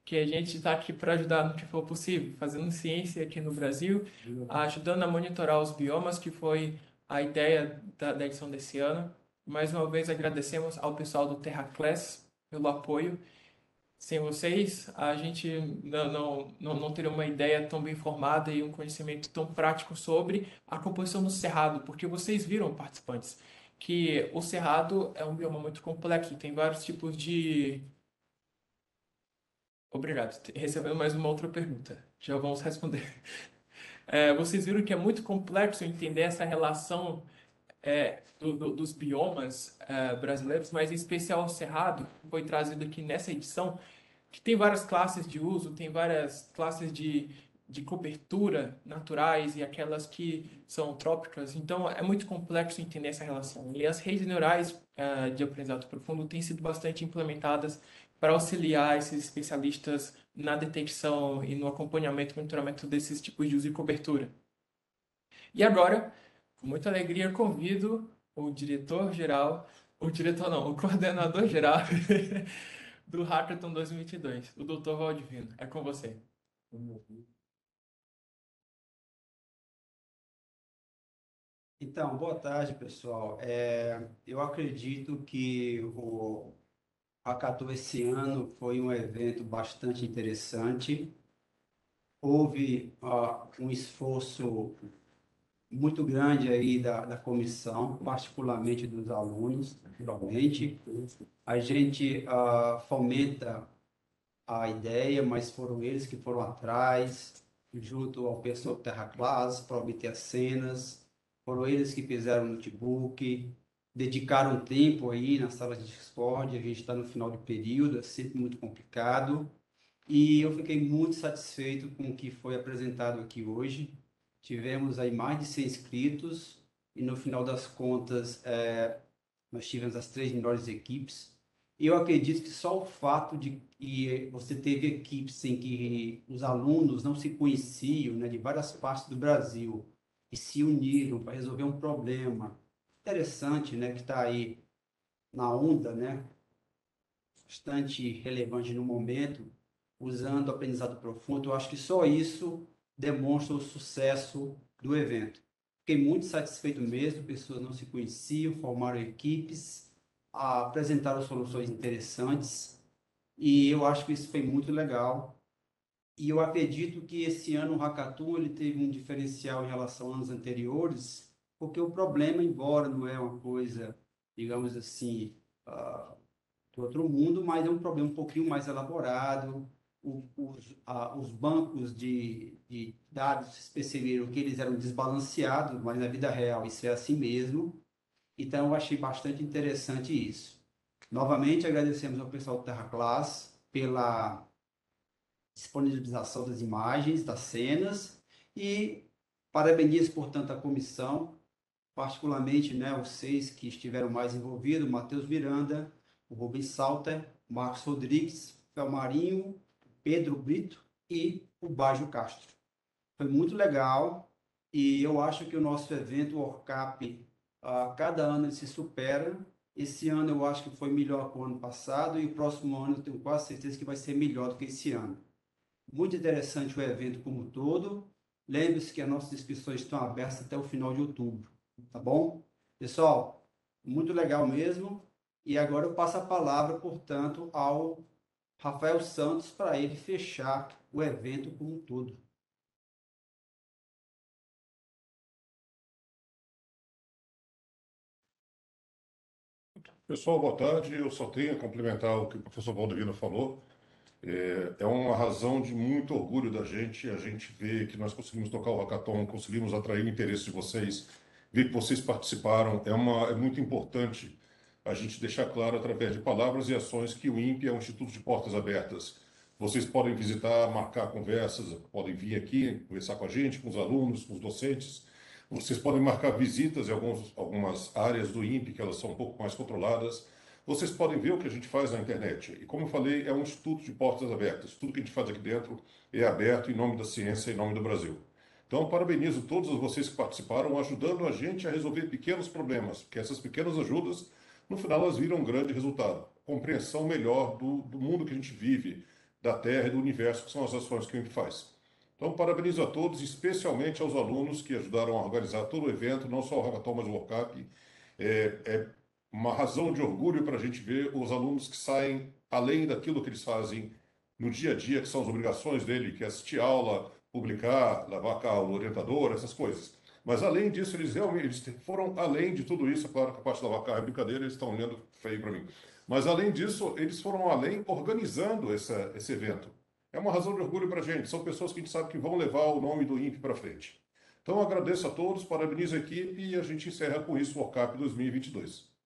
que a gente está aqui para ajudar no que for possível, fazendo ciência aqui no Brasil, ajudando a monitorar os biomas, que foi a ideia da edição desse ano. Mais uma vez agradecemos ao pessoal do TerraClass pelo apoio. Sem vocês, a gente não teria uma ideia tão bem formada e um conhecimento tão prático sobre a composição do cerrado, porque vocês viram, participantes, que o cerrado é um bioma muito complexo, tem vários tipos de... Obrigado. Recebendo mais uma outra pergunta. Já vamos responder. Vocês viram que é muito complexo entender essa relação dos biomas brasileiros, mas em especial o Cerrado, que foi trazido aqui nessa edição, que tem várias classes de uso, tem várias classes de cobertura naturais e aquelas que são trópicas. Então, é muito complexo entender essa relação. E as redes neurais de aprendizado profundo têm sido bastante implementadas para auxiliar esses especialistas na detecção e no acompanhamento e monitoramento desses tipos de uso e cobertura. E agora, com muita alegria, convido o diretor-geral, o coordenador-geral do Hackathon 2022, o Dr. Valdivino. É com você. Então, boa tarde, pessoal. Eu acredito que o Hackathon esse ano foi um evento bastante interessante. Houve um esforço muito grande aí da comissão, particularmente dos alunos, naturalmente. A gente fomenta a ideia, mas foram eles que foram atrás, junto ao pessoal do Terra Class, para obter as cenas. Foram eles que fizeram o notebook, dedicaram tempo aí na sala de Discord. A gente está no final de período, é sempre muito complicado. E eu fiquei muito satisfeito com o que foi apresentado aqui hoje. Tivemos aí mais de 100 inscritos e no final das contas nós tivemos as 3 melhores equipes. E eu acredito que só o fato de que você teve equipes em que os alunos não se conheciam, né, de várias partes do Brasil, e se uniram para resolver um problema interessante, né, que está aí na onda, né, bastante relevante no momento, usando o aprendizado profundo. Eu acho que só isso demonstra o sucesso do evento. Fiquei muito satisfeito mesmo, pessoas não se conheciam, formaram equipes, apresentaram soluções interessantes, e eu acho que isso foi muito legal. E eu acredito que esse ano o Hackathon ele teve um diferencial em relação a anos anteriores, porque o problema, embora não é uma coisa, digamos assim, do outro mundo, mas é um problema um pouquinho mais elaborado. Os bancos de dados perceberam que eles eram desbalanceados, mas na vida real isso é assim mesmo. Então, eu achei bastante interessante isso. Novamente, agradecemos ao pessoal do Terra Class pela disponibilização das imagens, das cenas, e parabenizo, portanto, a comissão, particularmente, né, os 6 que estiveram mais envolvidos: o Matheus Miranda, o Rubens Salter, o Marcos Rodrigues, o Felmarinho, Pedro Brito e o Bajo Castro. Foi muito legal e eu acho que o nosso evento, o ORCAP, cada ano ele se supera. Esse ano eu acho que foi melhor que o ano passado e o próximo ano eu tenho quase certeza que vai ser melhor do que esse ano. Muito interessante o evento como um todo. Lembre-se que as nossas inscrições estão abertas até o final de outubro, tá bom? Pessoal, muito legal mesmo. E agora eu passo a palavra, portanto, ao Rafael Santos para ele fechar o evento como um todo. Pessoal, boa tarde. Eu só tenho a complementar o que o professor Valdivino falou. É uma razão de muito orgulho da gente, a gente ver que nós conseguimos tocar o Hackathon, conseguimos atrair o interesse de vocês, ver que vocês participaram. É muito importante a gente deixar claro, através de palavras e ações, que o INPE é um instituto de portas abertas. Vocês podem visitar, marcar conversas, podem vir aqui conversar com a gente, com os alunos, com os docentes. Vocês podem marcar visitas em algumas áreas do INPE, que elas são um pouco mais controladas. Vocês podem ver o que a gente faz na internet. E, como eu falei, é um instituto de portas abertas. Tudo que a gente faz aqui dentro é aberto em nome da ciência, em nome do Brasil. Então, parabenizo todos vocês que participaram, ajudando a gente a resolver pequenos problemas, porque essas pequenas ajudas, no final, elas viram um grande resultado. Compreensão melhor do mundo que a gente vive, da Terra e do universo, que são as ações que a gente faz. Então, parabenizo a todos, especialmente aos alunos que ajudaram a organizar todo o evento, não só o Hackathon, mas o WorkUp. É uma razão de orgulho para a gente ver os alunos que saem além daquilo que eles fazem no dia a dia, que são as obrigações dele, que é assistir aula, publicar, lavar carro, orientador, essas coisas. Mas, além disso, eles foram além de tudo isso. É claro que a parte da lavar carro é brincadeira, eles estão olhando feio para mim. Mas, além disso, eles foram além organizando esse evento. É uma razão de orgulho para a gente. São pessoas que a gente sabe que vão levar o nome do INPE para frente. Então, agradeço a todos, parabenizo a equipe e a gente encerra com isso o ORCAP 2022.